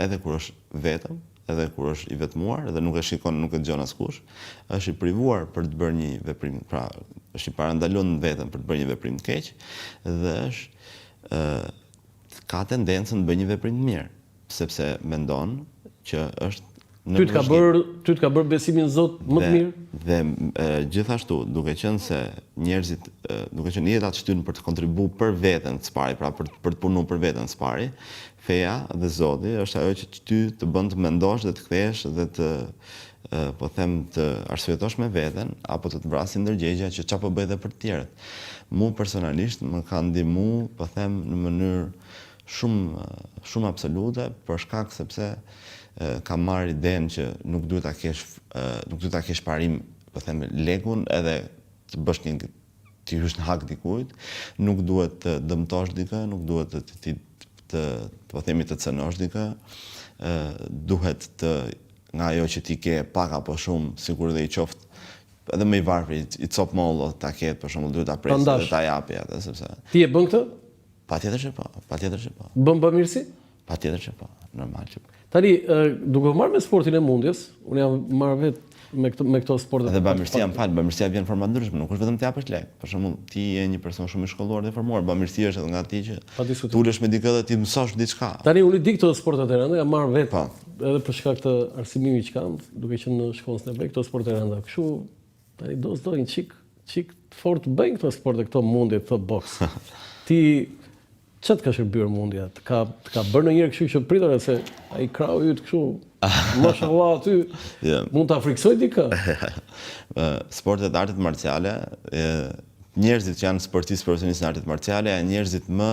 edhe kur është vetëm, edhe kur është i vetmuar dhe nuk e shikon, nuk e dëgjon askush, është i privuar për të bërë një veprim, pra është i parandalon vetëm për të bërë një veprim të keq dhe është ka tendencën të bëjë një veprim të mirë, sepse mendon që është Ty të ka bërë besimin në Zot më të mirë? Dhe gjithashtu, duke qenë se njerëzit, duke qenë jetat shtynë për të kontribuar për veten të spari, pra për të punuar për veten të spari, feja dhe Zoti është ajo që ty të bën të mendosh dhe të kthesh dhe të po them të arsyetosh me veten apo të vrasë ndërgjegja që çfarë po bëj edhe për të tjerët. Mu personalisht më ka ndihmuar, po them, në mënyrë shumë absolute për shkak sepse kam marrë idenë që nuk duhet ta kesh parim, po them, lekun edhe të bësh të hysh në hak dikujt, nuk duhet të dëmtosh dikë, nuk duhet po themi të cënosh dikë, duhet të nga ajo që ti ke pak apo shumë, sikur dhe i qoftë edhe më i varfër, i cop mollo ta ketë, për shembull, duhet ta presë dhe ta japi atë, sepse Ti e bën këtë? Patjetër që po. Bën bamirësi? Patjetër që po, normal që po. Tani, duke marrë me sportin e mundjes, unë jam marrë vetë me këto sporte. Edhe bamirësia bamirësia vjen në forma ndryshme, nuk është vetëm të japësh lek. Për shembull, ti je një person shumë i shkolluar dhe formuar, bamirësia është edhe nga ti që tulesh me dikë dhe ti mësosh diçka. Tani unë di këto sportet e rënda, jam marrë vetë edhe për shkak të arsimimit që kam, duke qenë në shkollën SNP, këto sporte e rënda. Kështu tani do një çik fort bëjnë këto sporte, këto mundje, këto boks. Ti ç'a të ka shërbyer mundja? Të ka bërë ndonjëherë kështu që pritur se ai krau yt kështu, mashallah aty, mund ta friksoj dikë? Sportet e artit marciale, njerëzit që janë sportistë profesionistë në artit marciale, janë njerëzit më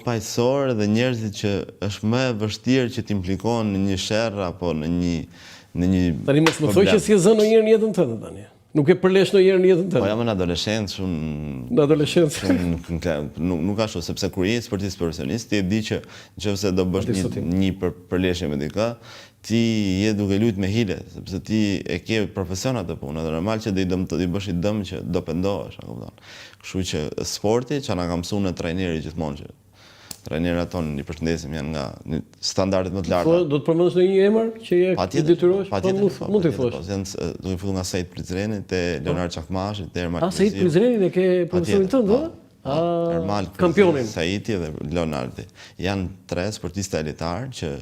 paqësor dhe njerëzit që është më e vështirë që t'implikohen në një sherr apo në një Tani mos më thoj që si e zënë ndonjëherë në jetën tënde tani. Nuk e përlesh ndonjëherë në jetën tënde. Po jam në adoleshencë shumë. Në adoleshencë. Nuk ashtu, sepse kur je sportist profesionist, ti e di që nëse do bësh një përleshje me dikë, ti je duke luajtur me hile, sepse ti e ke profesion atë punë, dhe normal që do i bësh i dëm që do pendohesh, a kupton. Kështu që sporti që na ka mësuar në trajneri gjithmonë që trajnerët tonë, i përshëndesim, janë nga standardet më të larta. Do të përmendosh ndonjë emër që je i detyrohesh? Mund të thuash. Duke filluar nga Sejt Prizreni te Leonard Çakmashi, te Ermal. Sejt Prizrenin e ke profesorin tënd, ëh? Ermal, kampionin. Sejti dhe Leonardi. Janë 3 sportistë elitar që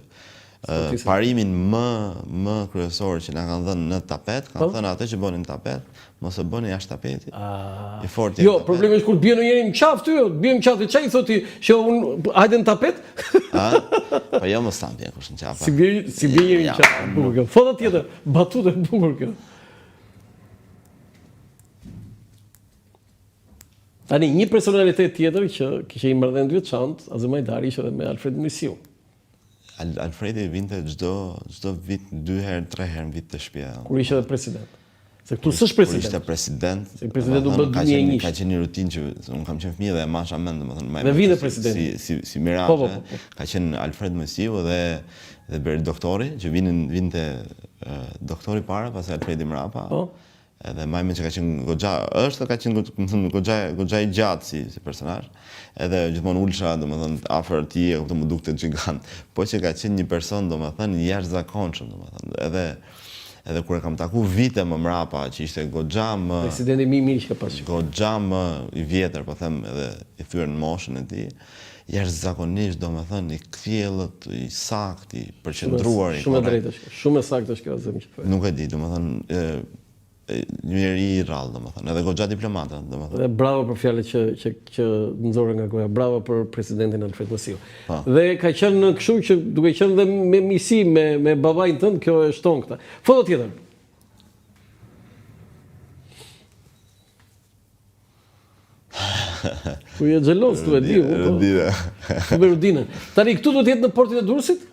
parimin më kryesor që na kanë dhënë në tapet, kanë thënë atë që bënin tapet, mos e bëni jashtë tapeti. I fortë. Jo, problemi është kur bie ndonjëri në qafë ty, bie në qafë, çai thotë që unë hajde në tapet? Po jo mos ta bie kush në qafë. Si bie njëri në qafë, bukur kjo. Foto tjetër, batutë e bukur kjo. Tani një personalitet tjetër që kishte një marrëdhënie të veçantë, Azem Hajdari, ishte edhe me Alfred Misiu. Alfredi vinte çdo vit 2 herë, 3 herë në vit të shtëpia. Kur ishte edhe president. Se këtu s'është president. Kur ishte president. Se presidenti u bë 2001. Ka qenë një rutinë që unë kam qenë fëmijë dhe e masha mend, domethënë dhe vinte presidenti. Si mirazhe. Ka qenë Alfred Misiu dhe Beri doktori, që vinte doktori para, pastaj Alfredi mrapa. Edhe majme që ka qenë goxha i gjatë si personazh, edhe gjithmonë ulsha, domethënë afër tij, kupton, më dukte gjigant, po që ka qenë një person, domethënë jashtëzakonshëm, domethënë, edhe kur e kam taku vite më mrapa, që ishte goxha më presidenti më i mirë që ka pasur, goxha më i vjetër, po them, edhe i thyer në moshën e tij, jashtëzakonisht, domethënë, i kthjellët, i saktë, i përqendruar, shumë e drejtë është, shumë e saktë është kjo Azem që thotë. Nuk e di, domethënë një njeri I rrallë, domethënë, edhe goxha diplomate, domethënë. Dhe bravo për fjalët që nxorën nga goja. Bravo për presidentin Alfred Masiu. Dhe ka qenë kështu që duke qenë dhe me misi me babain tënd, kjo e shton këtë. Foto tjetër. Ku je xhelos tu e di. Ku me Rudinën. Tani këtu duhet jetë në portin e Durrësit?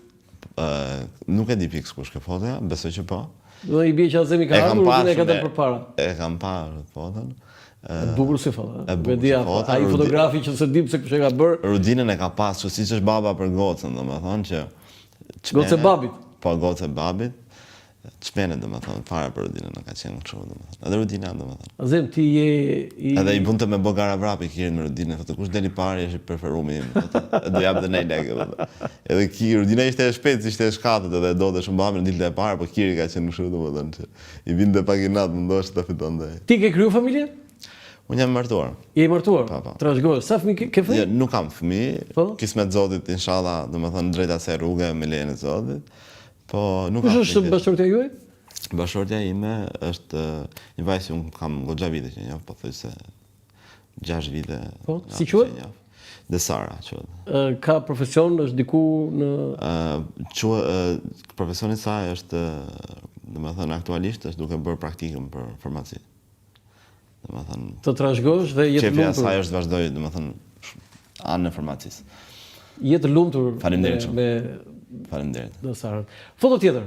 Nuk e di pikë kush ka fotoja, besoj që po. Do I bie që Azemi ka ardhur, Rudina e ka dhënë përpara. E kam parë foton. Bukur si foto. E bukur si foto. Ai fotografi që se di pse kush e ka bër. Rudinën e ka pasur siç është baba për gocën, domethënë që gocë e babit. Po gocë e babit. Çmene domethënë fare për Rudinën ka qenë kështu domethënë. Edhe Rudina domethënë. Azem ti je Edhe I bunte me bogara vrapi kirin me Rudinën, thotë kush deli parë është preferumi im, thotë. Do jap dhe ne lekë thotë. Edhe Rudina ishte e shpejtë, ishte e shkatët edhe donte shumë babën dilte e parë, po Kiri ka qenë kështu domethënë që I vinte pak I natë mundosh ta fitonte. Ti ke kriju familje? Unë jam martuar. Je martuar? Po. Trashëgoj, sa fëmijë ke fëmijë? Jo, nuk kam fëmijë. Kismet Zotit inshallah, domethënë drejta se rrugë me lejen e Zotit. Po nuk kam. Kush është bashkëshortja juaj? Bashkëshortja ime është një vajzë që unë kam goxha vite që njoh, po thoj se 6 vite. Po, si quhet? Desara quhet. Ka profesion, është diku në profesioni I saj është domethënë aktualisht është duke bërë praktikën për farmaci. Domethënë të trashëgosh dhe jetë lumtur. Qefja e saj është vazhdoj domethënë anë e farmacisë. Jetë lumtur me Faleminderit. Desarën. Foto tjetër.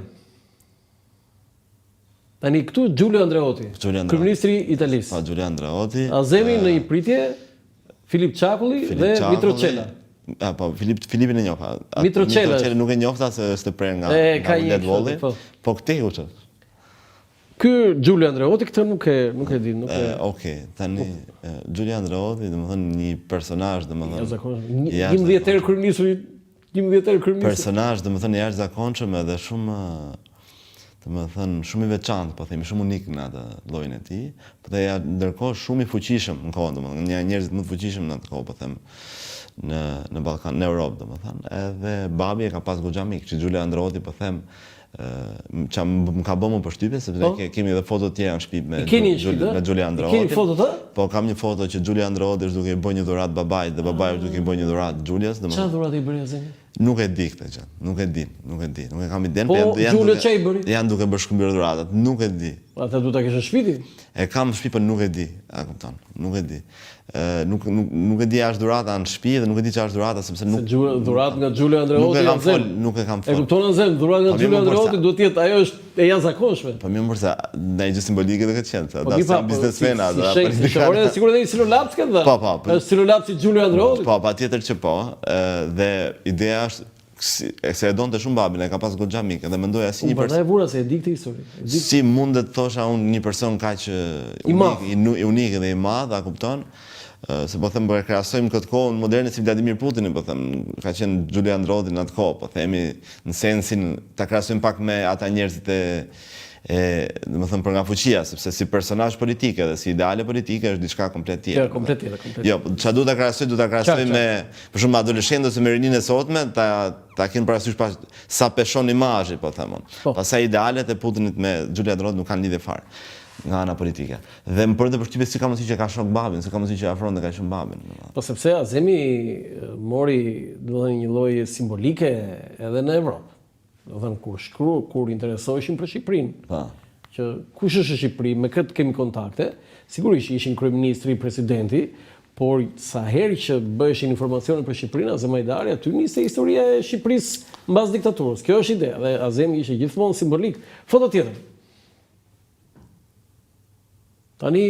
Tani këtu Giulio Andreotti, kryeministri Italisë. Pa Giulio Andreotti. Azemi në një pritje, Filip Çakulli dhe Mitroçela. Po Filipin e njoh. Mitroçela nuk e njohta se është e prerë nga Ulet Volli. Po këtë u çon. Ky Giulio Andreotti këtë nuk e di, Okej, tani Giulio Andreotti domethënë një personazh domethënë 11 kryeministri personazh domethënë jashtëzakonshëm edhe shumë domethënë shumë I veçantë, po themi shumë unik në atë llojin e tij, po dhe ndërkohë shumë I fuqishëm në kohën domethënë një njerëz më të fuqishëm në atë kohë po them në Ballkan, në Europë domethënë. Edhe babi e ka pas goxha mik, që Giulio Andreotti po them që më ka bërë më përshtypje sepse kemi edhe foto të tjera në shtëpi me Giulio Andreotti. Keni foto të? Po kam një foto që Giulio Andreotti është duke I bërë një dhuratë babait dhe babai është duke I bërë një dhuratë Giulios, domethënë. Çfarë dhuratë I bëri Azemi? Nuk e di këtë gjë, nuk e di. Nuk e kam iden, po Giulio çai bëri? Janë duke bërë shkëmbyer dhuratat, nuk e di. Ata duhet ta kishë në shtëpi? E kam në shtëpi, po nuk e di, a kupton? Nuk e di. Nuk e di as dhurata në shtëpi dhe nuk e di çfarë është dhurata sepse nuk dhuratë nga Giulio Andreotti. Nuk e kam fol. E kupton Azem, dhuratë nga Giulio Andreotti duhet të jetë ajo është e jashtëzakonshme. Po më përsa ndaj gjë simbolike do këtë qenë, ata janë biznesmena, ata politikanë. Sigurisht ai silolapsi këtë dha. Po. Është silolapsi Giulio Andreotti. Po, patjetër që po. Dhe ideja është se e donte shumë babin, e ka pas goxha mik dhe mendoja si një person. Unë vura se e di këtë histori. Si mundet thosha unë një person kaq unik dhe I madh, a kupton? Se po them për krahasojmë këtë kohë moderne si Vladimir Putinin, po them, ka qenë Giulio Andreotti në atë kohë, po themi në sensin ta krahasojmë pak me ata njerëzit domethënë për nga fuqia, sepse si personazh politik edhe si ideale politike është diçka komplet tjetër. Komplet tjetër. Jo, çfarë duhet ta krahasoj me për shembull adoleshentët ose me rininë e sotme, ta kenë parasysh pas sa peshon imazhi, po themon. Pastaj idealet e Putinit me Giulio Andreotti nuk kanë lidhje fare nga ana politike. Dhe më përte përshtypje si ka mundësi që ka shok babin, si ka mundësi që afronte ka shumë babin. Po sepse Azemi mori domethënë një lloj simbolike edhe në Evropë. Domethënë kur interesoheshin për Shqipërinë. Që kush është në Shqipëri, me këtë kemi kontakte, sigurisht ishin kryeministri, presidenti, por sa herë që bëheshin informacione për Shqipërinë, Azem Hajdari aty niste historia e Shqipërisë mbas diktaturës. Kjo është ide, dhe Azemi ishte gjithmonë simbolik. Foto tjetër. Tani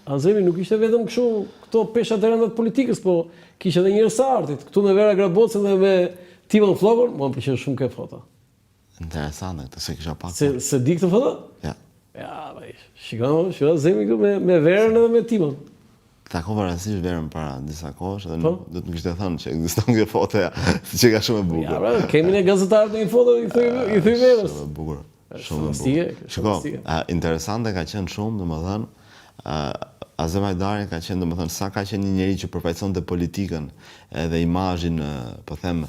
Azemi nuk ishte vetëm kështu këto peshat e rënda të politikës, po kishte edhe njerëz të artit, këtu me Vera Grabocën dhe me Timon Flokun, më pëlqen shumë kjo foto. Interesante, këtë se kisha pak. Se di këtë foto? Ja. Ja, shikon Azemi këtu me Verën edhe me Timon. Takova rastësisht Verën para disa kohësh dhe do të më kishte thënë që ekziston kjo foto, siç e ka shumë e bukur. Ja, pra, kemi ne gazetarët në një foto I thuj Verës. Shumë e bukur. Shumë e bukur. Shiko, interesante ka qenë shumë, domethënë, Azem Hajdari ka qenë, domethënë, sa ka qenë një njeri që përfaqësonte politikën edhe imazhin, po them,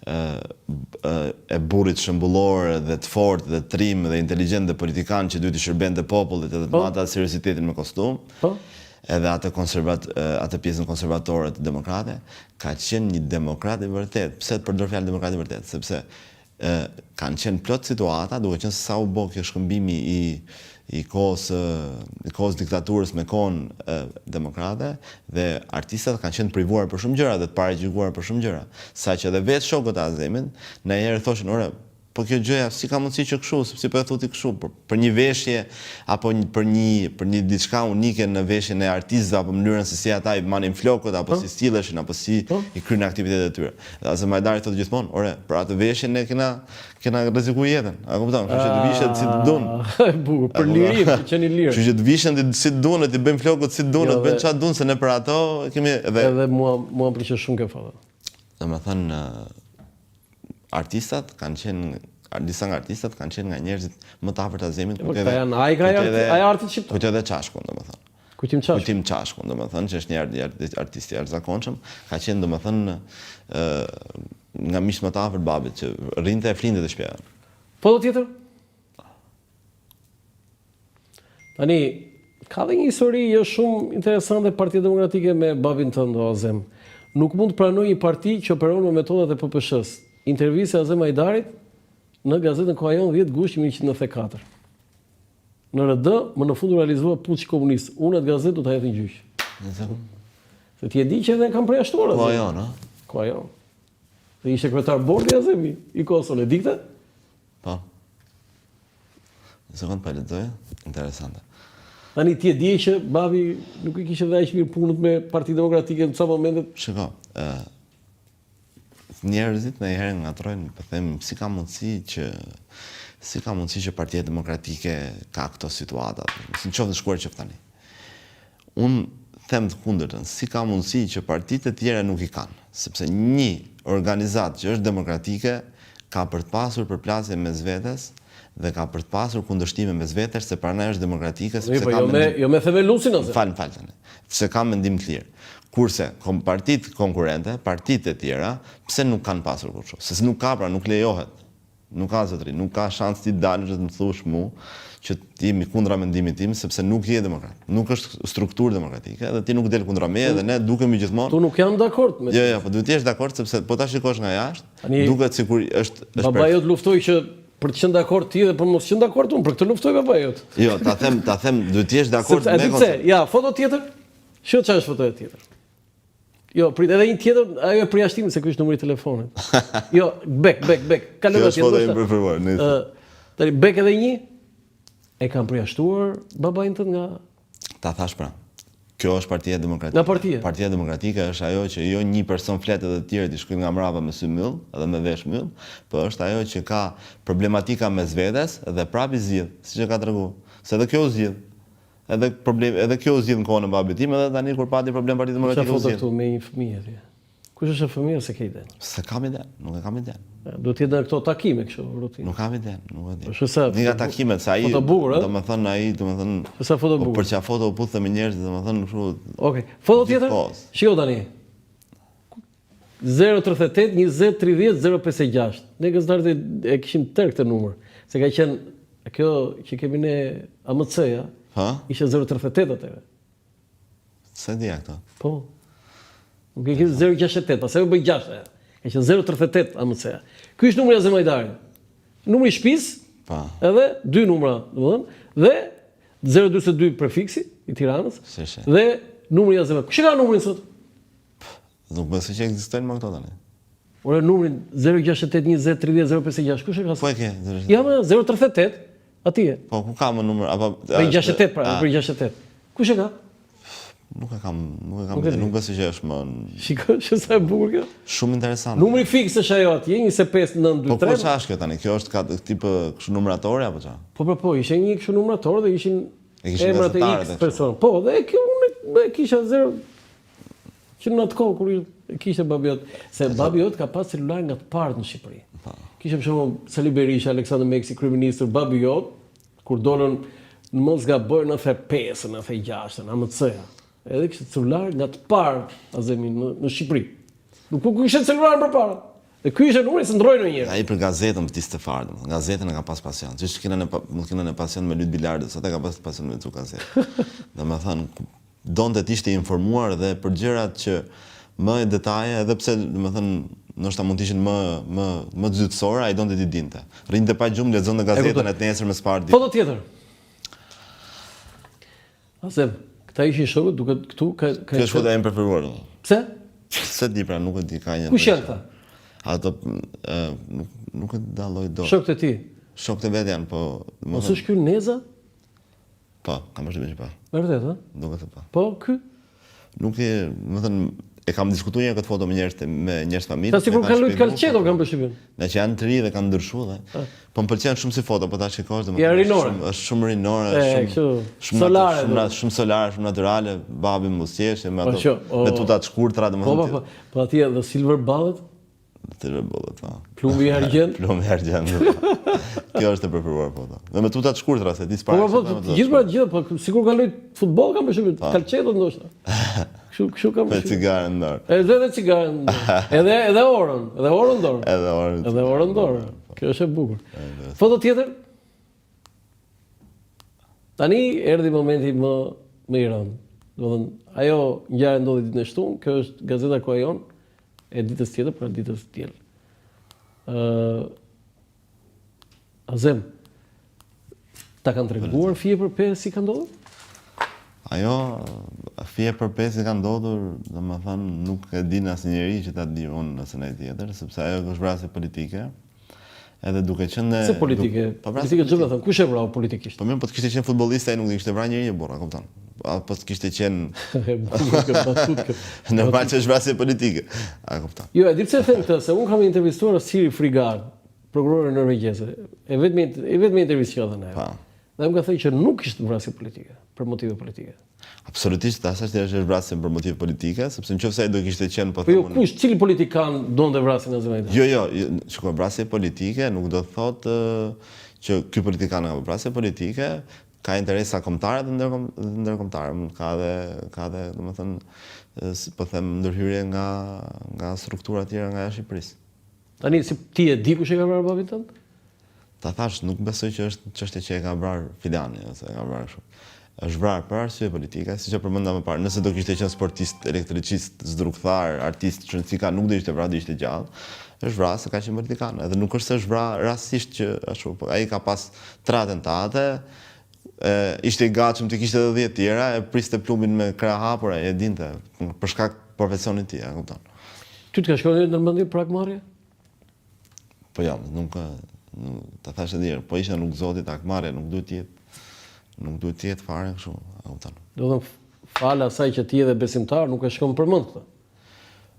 e burrit shembullor dhe të fortë dhe trim dhe inteligjent dhe politikan që duhet i shërbente popullit edhe të mata seriozitetin me kostum. Edhe atë pjesën konservatore të demokrate, ka qenë një demokrat i vërtet. Pse të përdor fjalën demokrat i vërtet? Sepse kanë qenë plot situata, duke qenë se sa u bë kjo shkëmbimi i kohës diktaturës me kohën demokrate, dhe artistat kanë qenë privuar për shumë gjëra dhe të paragjykuar për shumë gjëra. Saqë edhe vetë shokët e Azemit ndonjëherë thoshin, ore, po kjo gjëja si ka mundësi që kështu, sepse po e thoti kështu, për një veshje apo për një diçka unike në veshjen e artistëve apo mënyrën se si ata i marrin flokët apo si stilleshin apo si i kryen aktivitetet e tyre. Dhe Azem Hajdari thotë gjithmonë, ore, për atë veshje ne kena rrezikuar jetën. A kupton? Kështu që të vishet si të duan. Bukur, për lirim, të qenë lirë. Kështu që të vishen si të duan, të bëjmë flokët si të duan, të bëjmë çfarë duan, se ne për ato kemi edhe mua pëlqen shumë kjo fjalë. Domethënë artistat kanë qenë, disa nga artistat kanë qenë nga njerëzit më të afërt Azemit. Ai artit shqiptar. Kujtoj edhe Çashkun, domethënë. Kujtim Çashkun, domethënë, që është një artist i jashtëzakonshëm, ka qenë domethënë nga miqtë më të afërt babit, që rrinte e flinte të shtëpia. Foto tjetër? Tani, ka dhe një histori jo shumë interesante Partia Demokratike me babin tënd, Azem. Nuk mund të pranoj një parti që operon me metodat e PPSH-s. Intervista e Azem Hajdarit në gazetën Koajon 10 gusht 1994. Në RD, më në fund u realizua puçi komunist. Unë atë gazetë do ta hedh në gjyq. Se ti e di që edhe kam përjashtuar atë. Koajon, a? Koajon. Dhe ishte kryetar bordi Azemi i Kosovës, e dikte? Po. Në sekond pa lexoja, interesante. Tani ti e di që babi nuk i kishte dhënë mirë punët me Partinë Demokratike në ca momente. Shiko, njerëzit ndonjëherë ngatrojnë, po them, si ka mundësi që Partia Demokratike ka këto situata, si qoftë shkuar që tani. Unë them të kundërtën, si ka mundësi që partitë e tjera nuk i kanë, sepse një organizatë që është demokratike ka për të pasur përplasje mes vetes dhe ka për të pasur kundërshtime mes vetes, se para është demokratike, sepse ka jo me themelusin ose. Fal tani. Se ka mendim të lirë. Kurse partitë konkurrente, partitë e tjera, pse nuk kanë pasur kështu? Se nuk ka, pra nuk lejohet. Nuk ka zotëri, nuk ka shans ti dalësh dhe të më thush mu që ti jemi kundra mendimit tim, sepse nuk je demokrat. Nuk është strukturë demokratike dhe ti nuk del kundra meje dhe ne dukemi gjithmonë. Tu nuk jam dakord me. Jo, po duhet të jesh dakord, sepse po ta shikosh nga jashtë, duket sikur është Baba jot luftoi që për të qenë dakord ti dhe për mos qenë dakord unë, për këtë luftoi baba jot. Jo, ta them, duhet të jesh dakord me konceptin. Ja, foto tjetër. Çfarë çfarë është fotoja tjetër? Jo, prit edhe një tjetër, ajo e përjashtim se ky është numri i telefonit. Jo, bek. Kaloj atje. Tani bek edhe një. E kanë përjashtuar babain tënd nga. Ta thash pra. Kjo është Partia Demokratike. Nga partia. Partia Demokratike është ajo që jo një person flet edhe të tjerë i shkojnë nga mbrapa me sy myll, edhe me vesh myll, po është ajo që ka problematika mes vetes dhe prapë zgjidh, siç e ka treguar. Se edhe kjo zgjidh. Edhe kjo zgjidh në kohën e babit tim, edhe tani kur pati problem Partia Demokratike u zgjidh. Çfarë foto këtu me një fëmijë atje? Kush është fëmia se ke ide? Se kam ide, nuk e kam ide. Do të jetë këto takime kështu rutinë. Nuk kam ide, nuk e di. Një nga takimet se ai, domethënë, sa foto bukur. Për çfarë foto u puthe me njerëz, domethënë kështu. Okej. Foto tjetër? Shiko tani. 038 20 30 056. Ne gazetarët e kishim tërë këtë numër, se ka qenë kjo që kemi ne AMC-ja. Ishte 038 atëre. Se di këto. Po. Nuk e ke 068, pastaj u bë 6. Ka qenë 038 AMC-ja. Ky është numri i Azem Hajdarit. Numri i shtëpisë. Po. Edhe dy numra, domethënë, dhe 042 prefiksi i Tiranës. Dhe numri i Azem. Kush e ka numrin sot? Nuk besoj që ekzistojnë më këto tani. Ora numrin 068 20 30 056. Kush e ka? Po e ke. Ja, 038. Atje. Po ku ka më numër apo për 68 pra, për 68. Kush e ka? Nuk e kam, nuk besoj që është më. Shikoj që sa e bukur kjo. Shumë interesante. Numri fiks është ajo atje, 25923. Po çfarë është kjo tani? Kjo është ka tip kështu numëratore apo çfarë? Po, ishte një kështu numërator dhe ishin emrat e X person. Po, dhe kjo unë kisha 0 që në atë kohë kur kishte babi jot, se babi jot ka pas celular nga të parët në Shqipëri. Kishte për shembull Sali Berisha, Aleksandër Meksi, kryeministër, babi jot kur dolën në mos gaboj në the 5, në the 6, në AMC-ja. Edhe kishte celular nga të parë Azemi në Shqipëri. Nuk ku kishte celular përpara. Dhe ky ishte numri se ndroi ndonjëherë. Ai për gazetën vdiste fare, domethënë. Gazetën e ka pas pasion. Siç kena në pasion me lut bilardë, sot e ka pas pasion me gazetë. Domethënë donte të ishte informuar dhe për gjërat që më detaje, edhe pse domethënë ndoshta mund të ishin më zytësore, ai donte t'i dinte. Rrinte pa gjumë, lexonte gazetën atë nesër me sparë. Foto tjetër. Azem, këta ishin shokët duke këtu ka Kjo është foto e preferuar. Pse? Se di pra, nuk e di ka një. Kush janë këta? Ato nuk e dalloj dot. Shokët e ti. Shokët e vet janë, po Mos është ky Neza? po, kam përshtypjen që po. Vërtet, ë? Duket se po. Po, ky? Nuk e, domethënë e kam diskutuar një këtë foto me njerëz familje. Ta sikur kanë luajtur kalçeto kam përshtypjen. Nga që janë të ri dhe kanë ndryshuar dhe. Po më pëlqen shumë si foto, po ta shikosh Ja rinore. është shumë rinore, shumë solare, shumë natyrale, babi mbusjesh me ato me tuta të shkurtra, domethënë. Po aty edhe Silver Bullet, të rëbollet, po. plumbi i argjend. Plumbi i argjend. Kjo është e preferuar foto. Dhe me tuta të shkurtra se ti s'para. Po, gjithë, po sikur kanë luajtur futboll kam përshtypjen, kalçeto ndoshta. Kështu kam Me cigare në dorë. Edhe cigare në dorë. Edhe orën në dorë. Edhe orën në dorë. Kjo është e bukur. Foto tjetër? Tani erdhi momenti më i rëndë. Domethënë, ajo ngjarje ndodhi ditën e shtunë, kjo është Gazeta Koha Jon e ditës tjetër, pra ditës diel. Azem, ta kanë treguar fije për pesë si ka ndodhur? Ajo, fije për pesë ka ndodhur, domethënë nuk e din asnjëri që ta di unë nëse ne tjetër, sepse ajo është vrasje politike. Edhe duke qenë Se politike, politike çfarë thon? Kush e vrau politikisht? Po mirë, po të kishte qenë futbollist ai nuk i kishte vrarë njëri e burra, kupton? Apo të kishte qenë normal që është vrasje politike. A kupton? Jo, e di pse them këtë, se unë kam intervistuar Siri Frigard, prokurore norvegjeze. E vetme intervistë që dhënë ajo. Dhe më ka thënë që nuk ishte vrasje politike, për motive politike. Absolutisht, asaj është vrasje për motive politike, sepse nëse ai do kishte qenë po jo, kush, cili politikan donte vrasjen e Azemajt? Jo, shikoj, vrasje politike nuk do të thotë që ky politikan ka vrasje politike, ka interesa kombëtare dhe ndërkombëtare, ka dhe domethënë po them ndërhyrje nga struktura të tjera nga jashtë Shqipërisë. Tani si ti e di kush e ka vrarë babin tënd? Ta thash, nuk besoj që është çështje që e ka vrarë Filani ose e ka vrarë kështu. Është vrarë për arsye politike, siç e përmenda më parë. Nëse do kishte qenë sportist, elektricist, zdrukthar, artist, shëndetësika, nuk do ishte vrarë, do ishte gjallë. Është vrarë se ka qenë politikan. Edhe nuk është se është vrarë rastësisht që ashtu, po ai ka pas 3 atentate, ishte i gatshëm të kishte edhe 10 tjera, e priste plumbin me krah hapur, e dinte për shkak të profesionit të tij, e kupton. Ty të ka shkuar në mendje për akmarrje? Po jo, nuk ta thash edhe herë, po ishte nuk zotit akmarrje, nuk duhet të jetë fare kështu, e kupton. Do të thonë fala asaj që ti edhe besimtar nuk e shkon përmend këtë.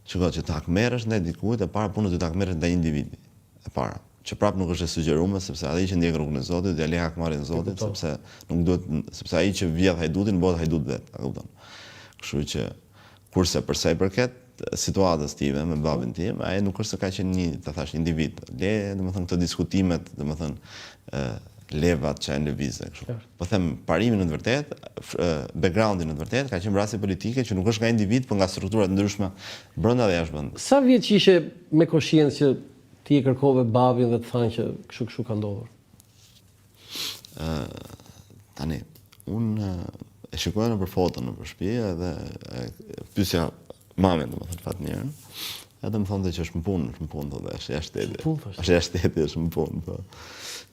Shikoj që ta akmerresh ndaj dikujt, e para punës do ta akmerresh ndaj individi. E para, që prap nuk është e sugjeruar sepse ai që ndjek rrugën e Zotit, do ja lë akmarrjen e Zotit, sepse nuk duhet, sepse ai që vjedh hajdutin bëhet hajdut vet, e kupton. Kështu që kurse për sa i përket situatës time me babin tim, ai nuk është se ka qenë një, ta thash, individ. Le, domethënë këto diskutimet, domethënë levat që janë lëvizje kështu. Po them parimin në të vërtetë, backgroundin në të vërtetë ka qenë vrasje politike që nuk është nga individ, por nga struktura të ndryshme brenda dhe jashtë vendit. Sa vjet që ishe me koshiencë që ti e kërkove babin dhe të thanë që kështu ka ndodhur? Tani, unë e shikoja nëpër foton nëpër shtëpi edhe pyesja mamin, domethënë Fatmirën, edhe më thonte që është në punë, thonë, është jashtë shtetit. Është jashtë shtetit, është në punë, po.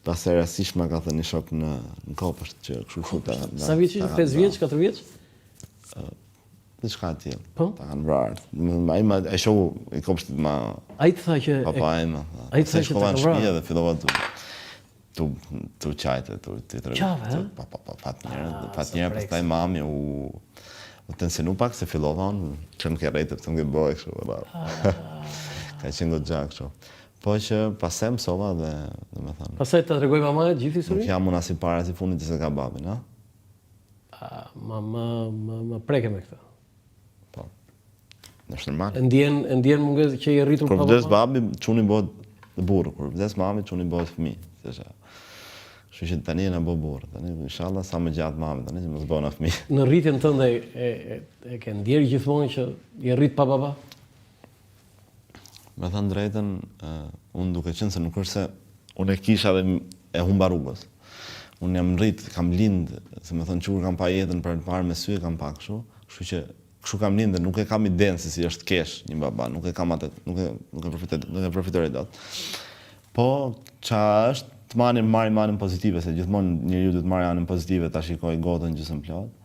Pastaj rastisht më ka thënë një shok në Kopësht që kështu ta. Sa vjeç ishe? 5 vjeç, 4 vjeç? Diçka e tillë. Po? Ta kanë vrarë. Ai e shoku i Kopshtit ma. Ai të tha që papa im. Ai të tha që ta kanë vrarë. Dhe fillova tu çajte, tu tretoj. Qave, Pa Fatmirë, pastaj mami u tensionu pak se fillova unë çem ke rrejtë të më bëj kështu. Ka qenë goxha kështu. Po që pastaj mësova dhe domethënë. Pastaj ta tregoj mamait gjithë historinë? Nuk jam unë as i para as i fundit se ka babin, ha? Më preke me këtë. Po. Është normal. Ndjen mungesë që i rritur pa. Kur vdes babi, çuni bëhet burr, kur vdes mami, çuni bëhet fëmijë, thjesht. Kështu që tani na bë burr. Tani inshallah sa më gjatë mami tani mos bëna fëmijë. Në rritjen tënde e ke ndjerë gjithmonë që je rrit pa baba? Me thënë drejtën, unë duke qenë se nuk është se unë e kisha dhe e humba rrugës. Unë jam rrit, kam lind, se me thënë që kam pa jetën për të parë me sy, kam pa kështu që kështu kam lind dhe nuk e kam idenë se si është kesh një baba, nuk e kam atë, nuk e përfitoj dot. Po, qa është të marrin anën pozitive, se gjithmonë njeriu duhet marrë anën pozitive, ta shikoj gotën gjysmë plot.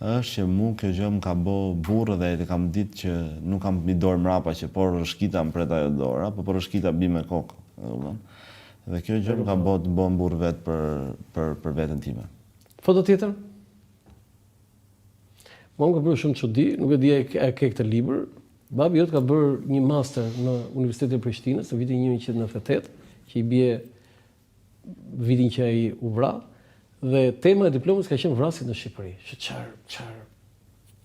Është që mu kjo gjë më ka bë burrë dhe e kam ditë që nuk kam mi dorë mrapa që por rëshkita më pret ajo dora, po por rëshkita bi me kokë. Dhe kjo gjë më ka bë të bëhem burrë vetë për veten time. Foto tjetër? Mua më ka bërë shumë çudi, nuk e di a ke këtë libër. Babi jot ka bërë një master në Universitetin e Prishtinës në vitin 1998, që i bie vitin që ai u vra. Dhe tema e diplomës ka qenë vrasjet në Shqipëri. Çfarë?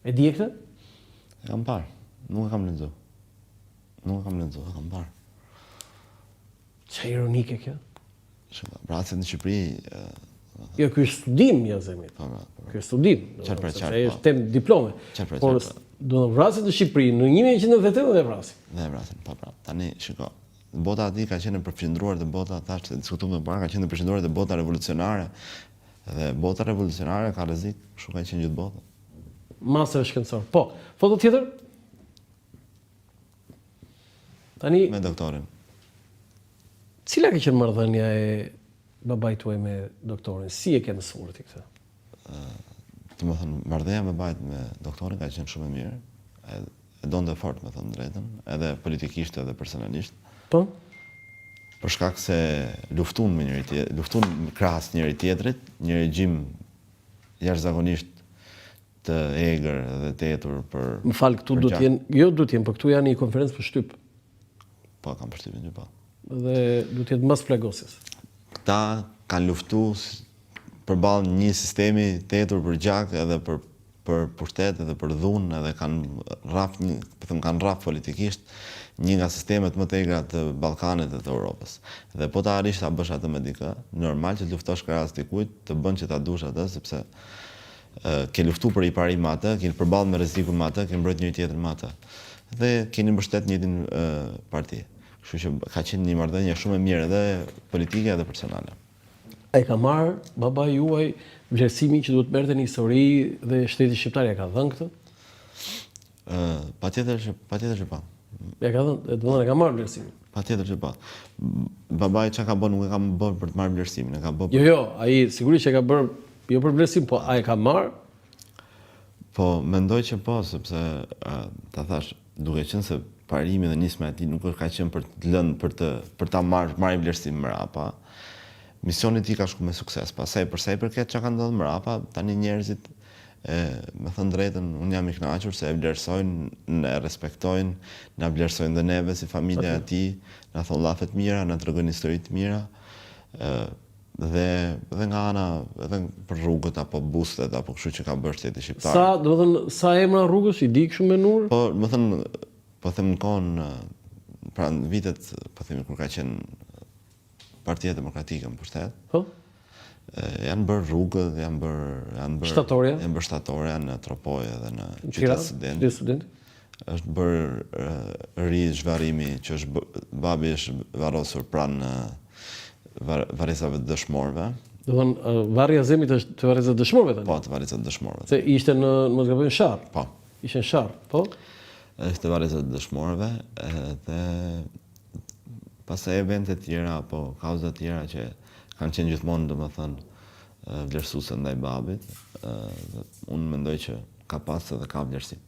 E di këtë? E kam parë. Nuk e kam lexuar. E kam parë. Çfarë ironike kjo? Vrasjet në Shqipëri. Jo, ky është studim, ja zemit. Ky është studim. Qartë. Ai është temë diplome. Por do të vrasjet në Shqipëri në 1998 dhe vrasin. Dhe vrasin, po. Tani shiko. Bota aty ka qenë e përfshindruar dhe bota thashë të diskutuam më parë ka qenë e përfshindruar dhe bota revolucionare. Dhe bota revolucionare ka rrezik, kështu ka qenë gjithë bota. Master shkencor. Po, foto tjetër? Tani Me doktorin. Cila ka qenë marrëdhënia e babait tuaj me doktorin? Si e ke mësuar ti këtë? Domethënë, marrëdhënia me babait me doktorin ka qenë shumë e mirë. E donte fort, me thënë drejtën, edhe politikisht edhe personalisht. Po? Për shkak se luftun me njëri tjetrin, luftun krahas njëri tjetrit, një regjim jashtëzakonisht të egër dhe të etur për. Më fal, këtu do të jenë, jo do të jenë, por këtu janë një konferencë për shtyp. Po, kam përshtypjen që po. Dhe do të jetë mbas flagosjes. Këta kanë luftuar përballë një sistemi të etur për gjak edhe për pushtet edhe për dhunë edhe kanë rraf politikisht një nga sistemet më të egra të Ballkanit dhe të Europës. Dhe po ta arrish ta bësh atë me dikë, normal që të luftosh krahas dikujt, të bën që ta dush atë sepse ke luftuar për i pari me atë, ke përballë me rrezikun me atë, ke mbrojtur njëri tjetrin me atë. Dhe keni mbështet njëjtin parti. Kështu që ka qenë një marrëdhënie shumë e mirë edhe politike edhe personale. Ai ka marrë babai juaj vlerësimin që duhet merrte në histori dhe shteti shqiptar ja ka dhënë këtë? Patjetër që pa. Ja ka dhënë, domethënë e ka marrë vlerësimin. Patjetër që pa. Babai çka ka bën, nuk e ka bërë për të marrë vlerësimin, e ka bërë. Jo, ai sigurisht e ka bërë jo për vlerësim, po ai ka marrë. Po mendoj që po, sepse ta thash, duke qenë se parimi dhe nisma e tij nuk ka qenë për të lënë për ta marrë vlerësim mrapa. Misioni i tij ka shkuar me sukses. Pastaj për sa i përket çka ka ndodhur mrapa, tani njerëzit me thënë drejtën, unë jam i kënaqur se e vlerësojnë, e respektojnë, na vlerësojnë dhe neve si familja e tij, na thon llafe të mira, na tregojnë histori të mira. Dhe nga ana edhe për rrugët apo bustet apo kështu që ka bërë shteti shqiptar. Sa emra rrugës i di kështu me nur? Po, më thënë, po them në kohën, pra në vitet, po themi kur ka qenë Partia Demokratike në pushtet. Po? Janë bërë rrugët, janë bërë shtatore, janë në Tropoj edhe në Qytet Student. Është bërë ri zhvarrimi që është babi është varrosur pranë varrezave të dëshmorëve. Do të thonë varri i Zemit është të varrezave të dëshmorëve tani. Po, të varrezave të dëshmorëve. Se ishte në mos gabojmë Sharr. Po. Ishte në Sharr, po? Është varrezave të dëshmorëve dhe pastaj evente të tjera apo kauza të tjera që kanë qenë gjithmonë, domethënë, vlerësuese ndaj babit. Unë mendoj që ka pas edhe ka vlerësim.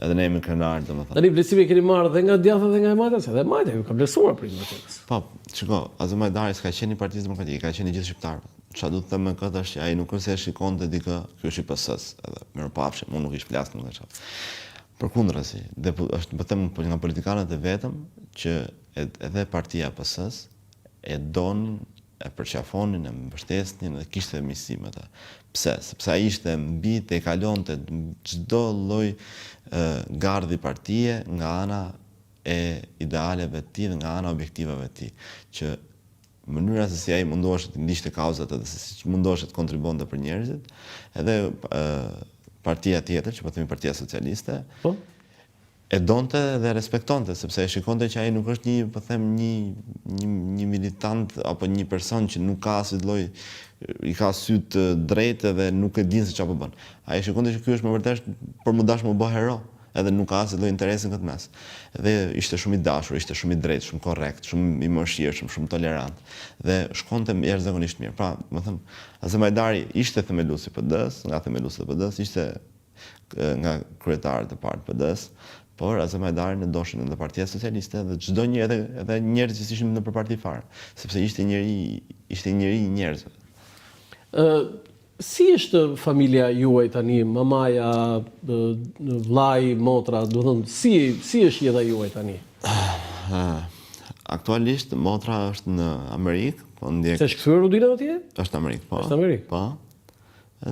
Edhe ne jemi krenarë, domethënë. Tani vlerësimi keni marrë dhe nga djathta dhe nga e majta, se edhe majta ju ka vlerësuar për këtë. Po, shiko, Azemajdari s'ka qenë i Partisë Demokratike, ka qenë i gjithë shqiptarëve. Çfarë do të them me këtë është që ai nuk është se shikonte dikë, ky është i PS-s, edhe mirëpafshim, unë nuk i flas nuk e çfarë. Përkundrazi, është vetëm nga politikanët e vetëm që edhe partia PS-s e donin, e përqafonin, e mbështesnin dhe kishte miqësi me ta. Pse? Sepse ai ishte mbi të kalonte çdo lloj gardhi partie nga ana e idealeve të tij dhe nga ana objektivave të tij, që mënyra se si ai mundohej të ndiqte kauzat edhe se si mundohej të kontribuonte për njerëzit, edhe partia tjetër, që po themi Partia Socialiste, Po? e donte dhe respektonte, sepse e shikonte që ai nuk është një militant apo një person që nuk ka asnjë lloj, i ka sytë drejtë dhe nuk e din se çfarë po bën. Ai shikonte që ky është më vërtet për mu dash më bë hero, edhe nuk ka asnjë lloj interesi në këtë mes. Dhe ishte shumë i dashur, ishte shumë i drejtë, shumë korrekt, shumë i mëshirshëm, shumë tolerant dhe shkonte jashtëzakonisht mirë. Pra, më thënë, Azem Hajdari ishte themeluesi i PD-s, nga themeluesit e PD-s, ishte nga kryetarët e parë të PD-s, por Azem Hajdari në doshin edhe Partia Socialiste dhe çdo një edhe njerëz që ishin në parti fare, sepse ishte njëri i njerëzve. Si është familja juaj tani, mamaja, vllai, motra, do të thënë, si është jeta juaj tani? Aktualisht motra është në Amerikë, po ndjek. Se është kthyer Udina atje? Është në Amerikë, po. Është në Amerikë. Po.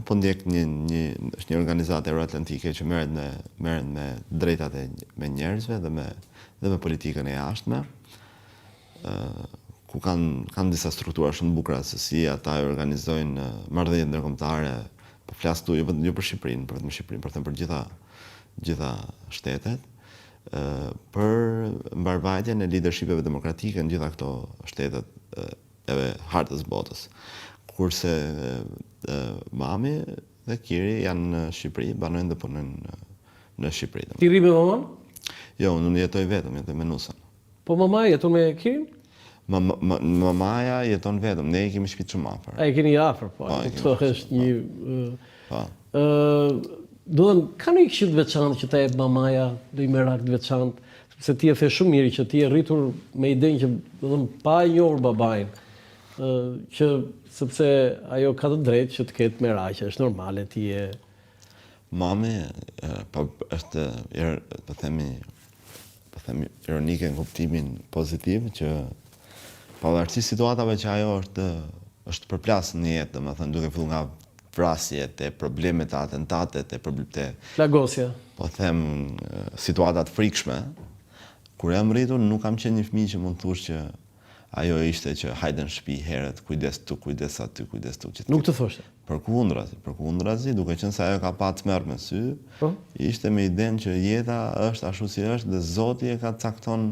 Po ndjek është një organizatë euroatlantike që merret me drejtat me njerëzve dhe me politikën e jashtme, ku kanë disa struktura shumë bukura se si ata organizojnë marrëdhënie ndërkombëtare, po flas këtu jo për Shqipërinë, për Shqipërinë, por për gjitha shtetet, për mbarvajtjen e leadershipeve demokratike në gjitha këto shtetet e hartës botës. Kurse mami dhe Kiri janë në Shqipëri, banojnë dhe punojnë në Shqipëri. Ti rri me maman? Jo, unë jetoj vetëm, jetoj me nusën. Po mamaja jeton me Kirin? Mamaja jeton vetëm, ne i kemi shtëpi shumë afër. A e keni afër, po. Kjo është një Po. do të thënë, ka një këshill të veçantë që ta jep mamaja, do i merak të veçantë, sepse ti e the shumë mirë që ti je rritur me idenë që do të thënë pa e njohur babain, që sepse ajo ka të drejtë që të ketë merakje, është normale ti e. Mami është po themi ironike në kuptimin pozitiv që pavarësisht situatave që ajo është përplasur në jetë, domethënë duke filluar nga vrasjet, e problemet, e atentatet, e plagosja. Po them situata të frikshme, kur jam rritur nuk kam qenë një fëmijë që mund të thush që ajo ishte që hajde në shtëpi herët, kujdes tu, kujdes aty, kujdes tu. Nuk të thoshte. Përkundrazi, duke qenë se ajo ka pa tmerr me sy, ishte me idenë që jeta është ashtu si është dhe Zoti e ka cakton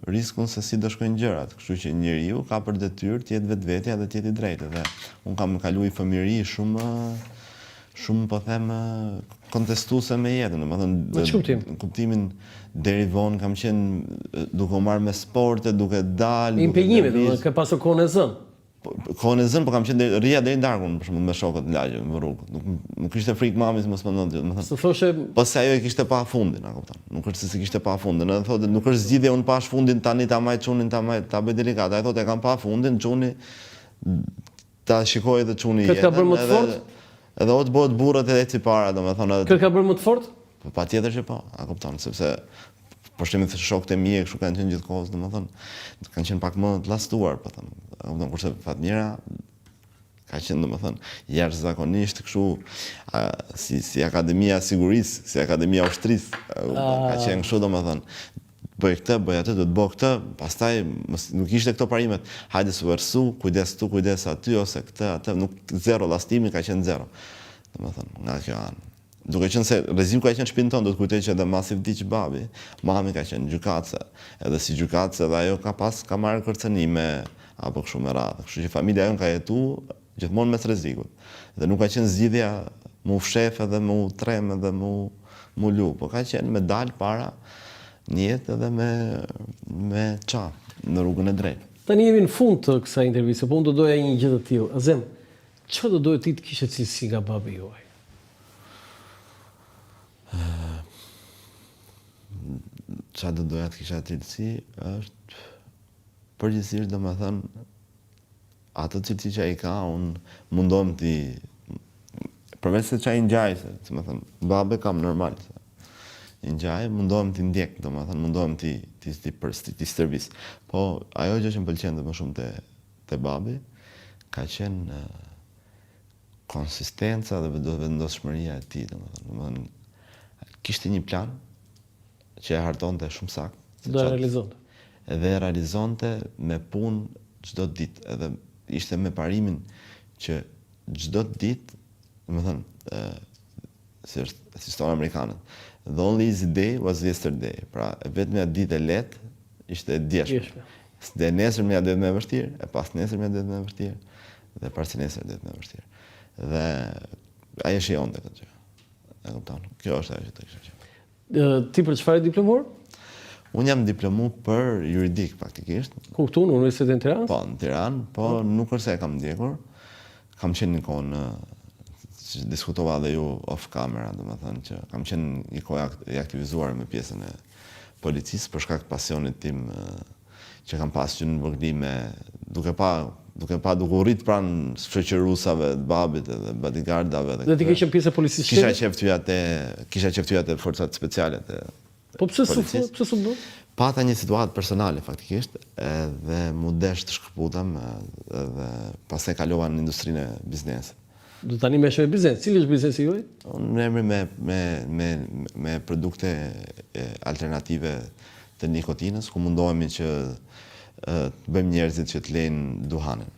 riskun se si do shkojnë gjërat. Kështu që njeriu ka për detyrë të jetë vetvetja dhe të jetë i drejtë. Dhe unë kam kaluar fëmijëri shumë po them kontestuese me jetën, domethënë në kuptimin deri vonë kam qenë duke u marrë me sporte, duke dalë, impenjime, domethënë ke pasur kohën e zënë. Kohën e zënë, po kam qenë rria deri në darkun, për shembull me shokët në lagje, në rrugë. Nuk ishte frikë mamis mos më ndonjë, domethënë. Se thoshe, po se ajo e kishte pa fundin, a kupton. Nuk është se kishte pa fundin, edhe thotë nuk është zgjidhje unë pash fundin tani ta maj çunin, ta bëj delikat. Ai thotë e kam pa fundin, çuni ta shikoj edhe çuni jetën. Këtë ka bërë më të fortë? Edhe o të bëhet burrat edhe eci para, domethënë. Këtë ka bërë më të fortë? Patjetër që po, a kupton, sepse për shembull shokët e mi e kështu kanë qenë gjithkohës, domethënë, kanë qenë pak më të llastuar, po them. A kupton, kurse Fatmira ka qenë domethënë jashtëzakonisht kështu si akademia e sigurisë, si akademia e ushtrisë, ka qenë kështu domethënë. Bëj këtë, bëj atë, do të bëj këtë, pastaj nuk ishte këto parimet. Hajde s'u versu, kujdes tu, kujdes aty ose këtë, atë, nuk zero, llastimi ka qenë zero. Domethënë, nga kjo anë. Duke qenë se rreziku ka qenë shtëpinë tonë, do të kujtoj që edhe masi vdiq babi, mami ka qenë gjykatëse, edhe si gjykatëse edhe ajo ka marrë kërcënime apo kështu me radhë. Kështu që familja jon ka jetuar gjithmonë mes rrezikut. Dhe nuk ka qenë zgjidhja mu fshef edhe mu trem edhe mu lu, po ka qenë me dal para një jetë edhe me çaf në rrugën e drejtë. Tani jemi në fund të kësaj interviste, po unë do doja një gjë të tillë. Azem, çfarë do doje ti të kishe cilësi nga babi juaj? Çfarë do doja të kisha cilësi është përgjithsisht domethënë ato cilësi që ai ka, unë mundohem ti përveç se çaj ngjaj, domethënë babe kam normal. Ngjaj, mundohem ti ndjek, domethënë mundohem ti servis. Po ajo gjë që më pëlqen më shumë te babi ka qenë konsistenca dhe vendosmëria e tij, domethënë kishte një plan që e hartonte shumë saktë. Do e realizonte. Dhe e realizonte me punë çdo ditë, edhe ishte me parimin që çdo ditë, domethënë, si thonë amerikanët, the only easy day was yesterday. Pra, vetëm ditë e lehtë ishte e djeshme. Dhe nesër më ditë më e vështirë, e pas nesër më ditë më e vështirë, dhe pas nesër ditë më e vështirë. Dhe ajo shijonte këtë gjë. E kupton? Kjo është ajo që të kisha qenë. Ti për çfarë diplomor? Unë jam diplomu për juridik praktikisht. Ku këtu në Universitetin e Tiranës? Po, në Tiranë, po nuk është se e kam ndjekur. Kam qenë një kohë që diskutova dhe ju off camera, domethënë që kam qenë një kohë i aktivizuar me pjesën e policisë për shkak të pasionit tim që kam pasur që në vogëli me duke u rrit pranë shoqërusave të babit edhe bodyguardave dhe ti ke qenë pjesë e policisë shtetit? Kisha qeftyjat e forcat speciale të po pse s'u bë? Pata një situatë personale faktikisht, edhe mu desh të shkëputem, edhe pastaj kalova në industrinë e biznesit. Do tani më me biznes. Cili është biznesi juaj? Unë emri me produkte alternative të nikotinës, ku mundohemi që të bëjmë njerëzit që të lejnë duhanin.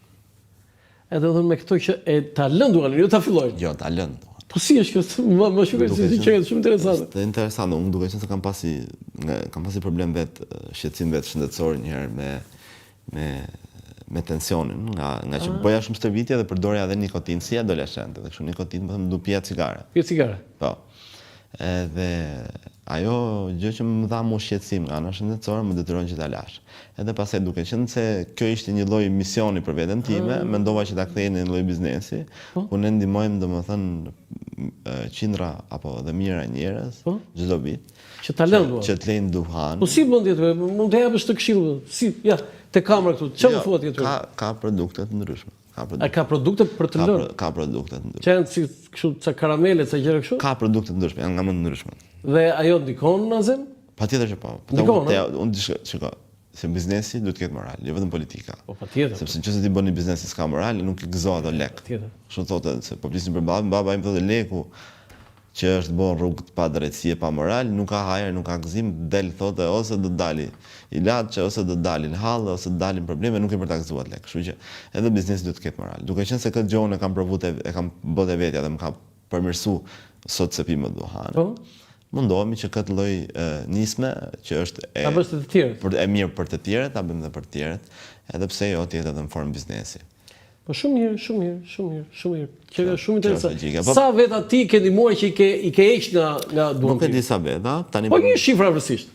Edhe thënë me këto që ta lënë duhanin, jo ta fillojnë. Jo, ta lënë. Po si është kjo? Më shkoj si që është shumë interesante. Është interesante, unë duke qenë se kam pasi problem shqetësim shëndetësor një herë me tensionin, nga që bëja shumë stërvitje dhe përdorja edhe nikotinë si adoleshente, dhe kështu nikotinë më du pija cigare. Pija cigare? Po. Edhe ajo gjë që më dha mu shqetësim nga ana shëndetësore më detyron që ta lash. Edhe pastaj duke qenë se kjo ishte një lloj misioni për veten time, mendova që ta kthej në një lloj biznesi, ku ne ndihmojmë domethënë qindra apo edhe mijëra njerëz çdo vit që ta lënë duhan. Që të lejnë duhan. Po si mund të jetë? Mund të japësh të këshill? Si, ja, te kamera këtu. Çfarë thuat ti këtu? Ka produkte të ndryshme. Ka produkte për të lënë? Ka produkte të ndryshme. Që janë si kështu ca karamele, ca gjëra kështu? Ka produkte të ndryshme, janë nga më të ndryshme. Dhe ajo ndikon në azem? Patjetër që po. Ndikon, unë shiko, se biznesi duhet të ketë moral, jo vetëm politika. Po patjetër. Sepse nëse ti bën një biznes që s'ka moral, nuk i gëzo ato lek. Patjetër. Kështu thotë se po flisim për baba im thotë leku që është bën rrugë të pa drejtësi e pa moral, nuk ka hajër, nuk ka gëzim, del thotë ose do të dali i laçë ose do të dalin hallë ose do të dalin probleme, nuk e për ta gëzuar lek. Kështu që edhe biznesi duhet të ketë moral. Duke qenë se këtë gjë e kam provuar e kam bërë vetja dhe më ka përmirësuar sot se pi më duhan. Po. Mundohemi që këtë lloj nisme që është ta bësh të tjerët. Për e mirë për të tjerët, ta bëjmë edhe për të tjerët, edhe pse jo të jetë edhe në formë biznesi. Po shumë mirë. Që është shumë interesant. Sa veta ti ke ndihmuar që i ke heq nga duan? Nuk e di sa veta, tani po një shifër afërsisht.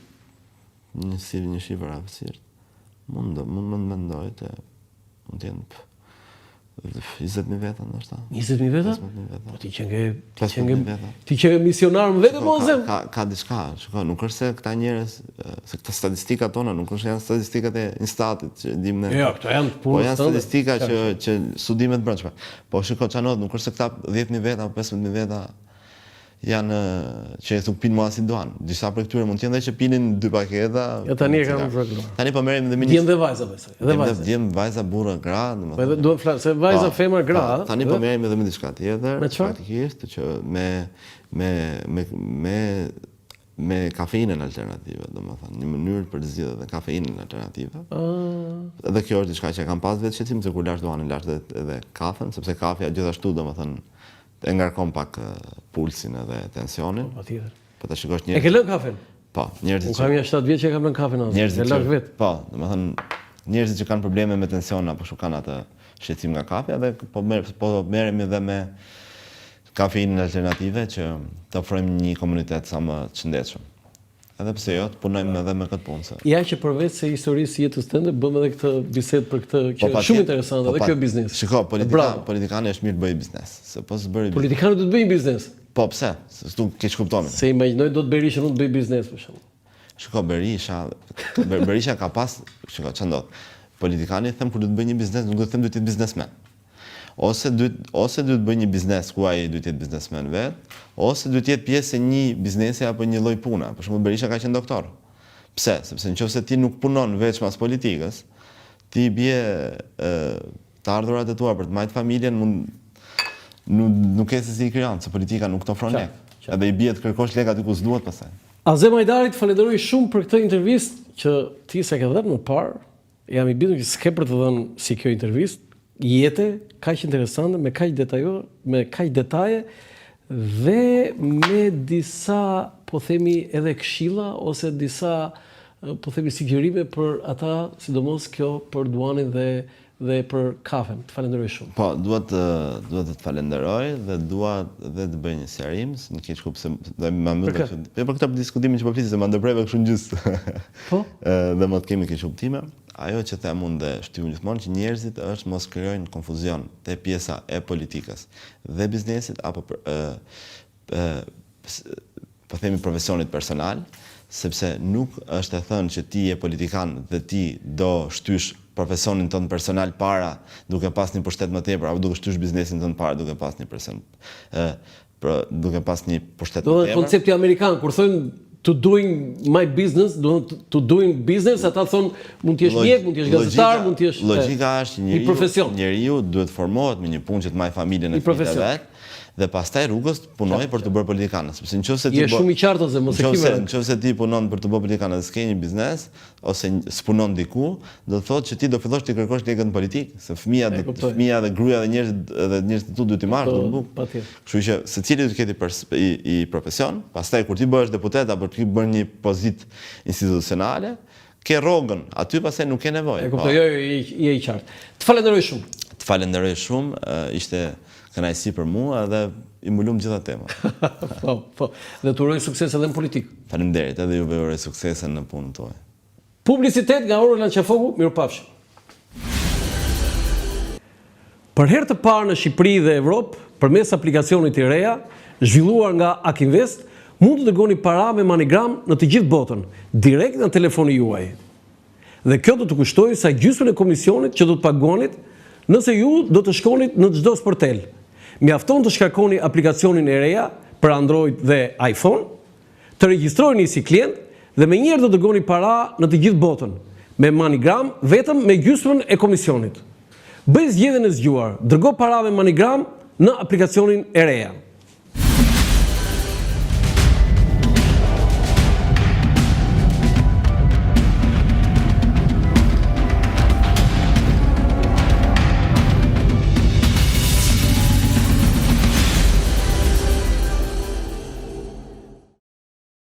Një shifër afërsisht. Mund mendoj të mund të jenë 20.000 veta ndoshta. 20.000 veta? 15.000 veta. Po ti që misionar më vetëm ose? Ka diçka, shikoj, nuk është se këta njerëz, se këta statistikat tona nuk është janë statistikat e Instatit që dimë ne. Jo, këto janë po janë statistika që studime të brendshme. Po shikoj çanot, nuk është se këta 10.000 veta apo 15.000 veta janë që thuk pinë mua si duan. Disa prej këtyre mund të jenë që pinin 2 paketa. Ja tani e kanë zgjuar. Tani po merrem dhe Djem dhe vajza besoj. Edhe vajza. Djem vajza burrë gra, domethënë. Po edhe duhet flas se vajza femër gra. Tani po merrem edhe me diçka tjetër, praktikisht që me kafeinën alternative, domethënë, një mënyrë për të zgjidhur edhe kafeinën alternative. Edhe kjo është diçka që kam pas vetë shqetësim se kur lash duanin lash edhe kafen, sepse kafja gjithashtu domethënë e ngarkon pak pulsin edhe tensionin. Patjetër. Po ta shikosh njerëz. E ke lënë kafen? Po, njerëzit. Unë kam ja 7 vjet që kam lënë kafen atë. Njerëzit e lash vet. Po, domethënë njerëzit që kanë probleme me tension apo shu kanë atë shqetësim nga kafja dhe po merremi edhe me kafeinën alternative që të ofrojmë një komunitet sa më të shëndetshëm. Edhe pse jo, punojmë edhe me këtë punë. Ja që përveç se historisë jetës tënde, bëmë edhe këtë bisedë për këtë që është shumë interesante, edhe kjo biznes. Shiko, politikani është mirë të bëjë biznes. Se po s'bëri. Politikanët do të bëjnë biznes. Po pse? Se këtu keq kuptonin. Se imagjinoj do të Berisha nuk të bëjë biznes për shembull. Shiko, Berisha ka pas, shiko, ç'ndodh. Politikani them kur do të bëjë një biznes, nuk do të them do të jetë biznesmen. Ose duhet të bëjë një biznes ku ai duhet të jetë biznesmen vet, ose duhet të jetë pjesë e një biznesi apo një lloj pune. Për shembull Berisha ka qenë doktor. Pse? Sepse nëse ti nuk punon veç mas politikës, ti bie të ardhurat e tua për të mbajtur familjen nuk e se si i krijon, se politika nuk të ofron lek. Edhe i bie të kërkosh lek aty ku s'duhet pastaj. Azem Hajdarit, falenderoj shumë për këtë intervistë që ti s'e ke dhënë më parë. jam i bindur që s'ke për të dhënë si kjo intervistë, jete kaq interesante, me kaq detaje dhe me disa, po themi, edhe këshilla ose disa, po themi, sugjerime për ata, sidomos kjo për duanin dhe për kafen. Të falenderoj shumë. Po, duhet të të falenderoj dhe dua dhe të bëj një sqarim, në keq kuptim se do më mbyll për këtë diskutimin që po flisim se më ndërpreve kështu gjys. Po. Dhe më të kemi keq kuptime. Ajo që them unë dhe shtyjun gjithmonë që njerëzit është mos krijojnë konfuzion te pjesa e politikës dhe biznesit apo po themi profesionit personal, sepse nuk është e thënë që ti je politikan dhe ti do shtysh profesionin tënd personal para duke pas një pushtet më tepër apo duke shtysh biznesin tënd para duke pas një duke pas një pushtet më tepër. Koncepti amerikan kur thonë to doing my business, to doing business, ata thonë mund t'jesh mjek, mund t'jesh gazetar, mund t'jesh logjika është njeriu duhet formohet me një punë që të marrë familjen e vet dhe pastaj rrugës punoj për të bërë politikan. Sepse nëse ti shumë i qartë ose mos e ke nëse ti punon për të bërë politikan dhe s'ke një biznes ose s'punon diku, do të thotë që ti do fillosh të kërkosh lekë në politikë, se fëmia dhe gruaja dhe njerëzit tu duhet të marrësh në bukë. Kështu që secili do të ketë i profesion, pastaj kur ti bëhesh deputet apo ti bën një pozitë institucionale, ke rrogën, aty pastaj nuk ke nevojë. E kuptoj, je i qartë. Të falenderoj shumë. Të falenderoj shumë, ishte kënaqësi për mua dhe i mbulum gjitha temat. Po. Dhe të uroj sukses edhe në politikë. Faleminderit, edhe juve uroj suksese në punën tuaj. Publicitet nga Oro Lançafoku, mirupafshim. Për herë të parë në Shqipëri dhe Evropë, përmes aplikacionit i reja, zhvilluar nga Akinvest, mund të dërgoni para me MoneyGram në të gjithë botën, direkt në telefoni juaj. Dhe kjo do të kushtojë sa gjysmën e komisionit që do të paguanit nëse ju do të shkonit në çdo sportel. Mjafton të shkarkoni aplikacionin e reja për Android dhe iPhone, të regjistroheni si klient dhe menjëherë do të dërgoni para në të gjithë botën, me MoneyGram vetëm me gjysmën e komisionit. Bëj zgjedhjen e zgjuar, dërgo para me MoneyGram në aplikacionin e reja.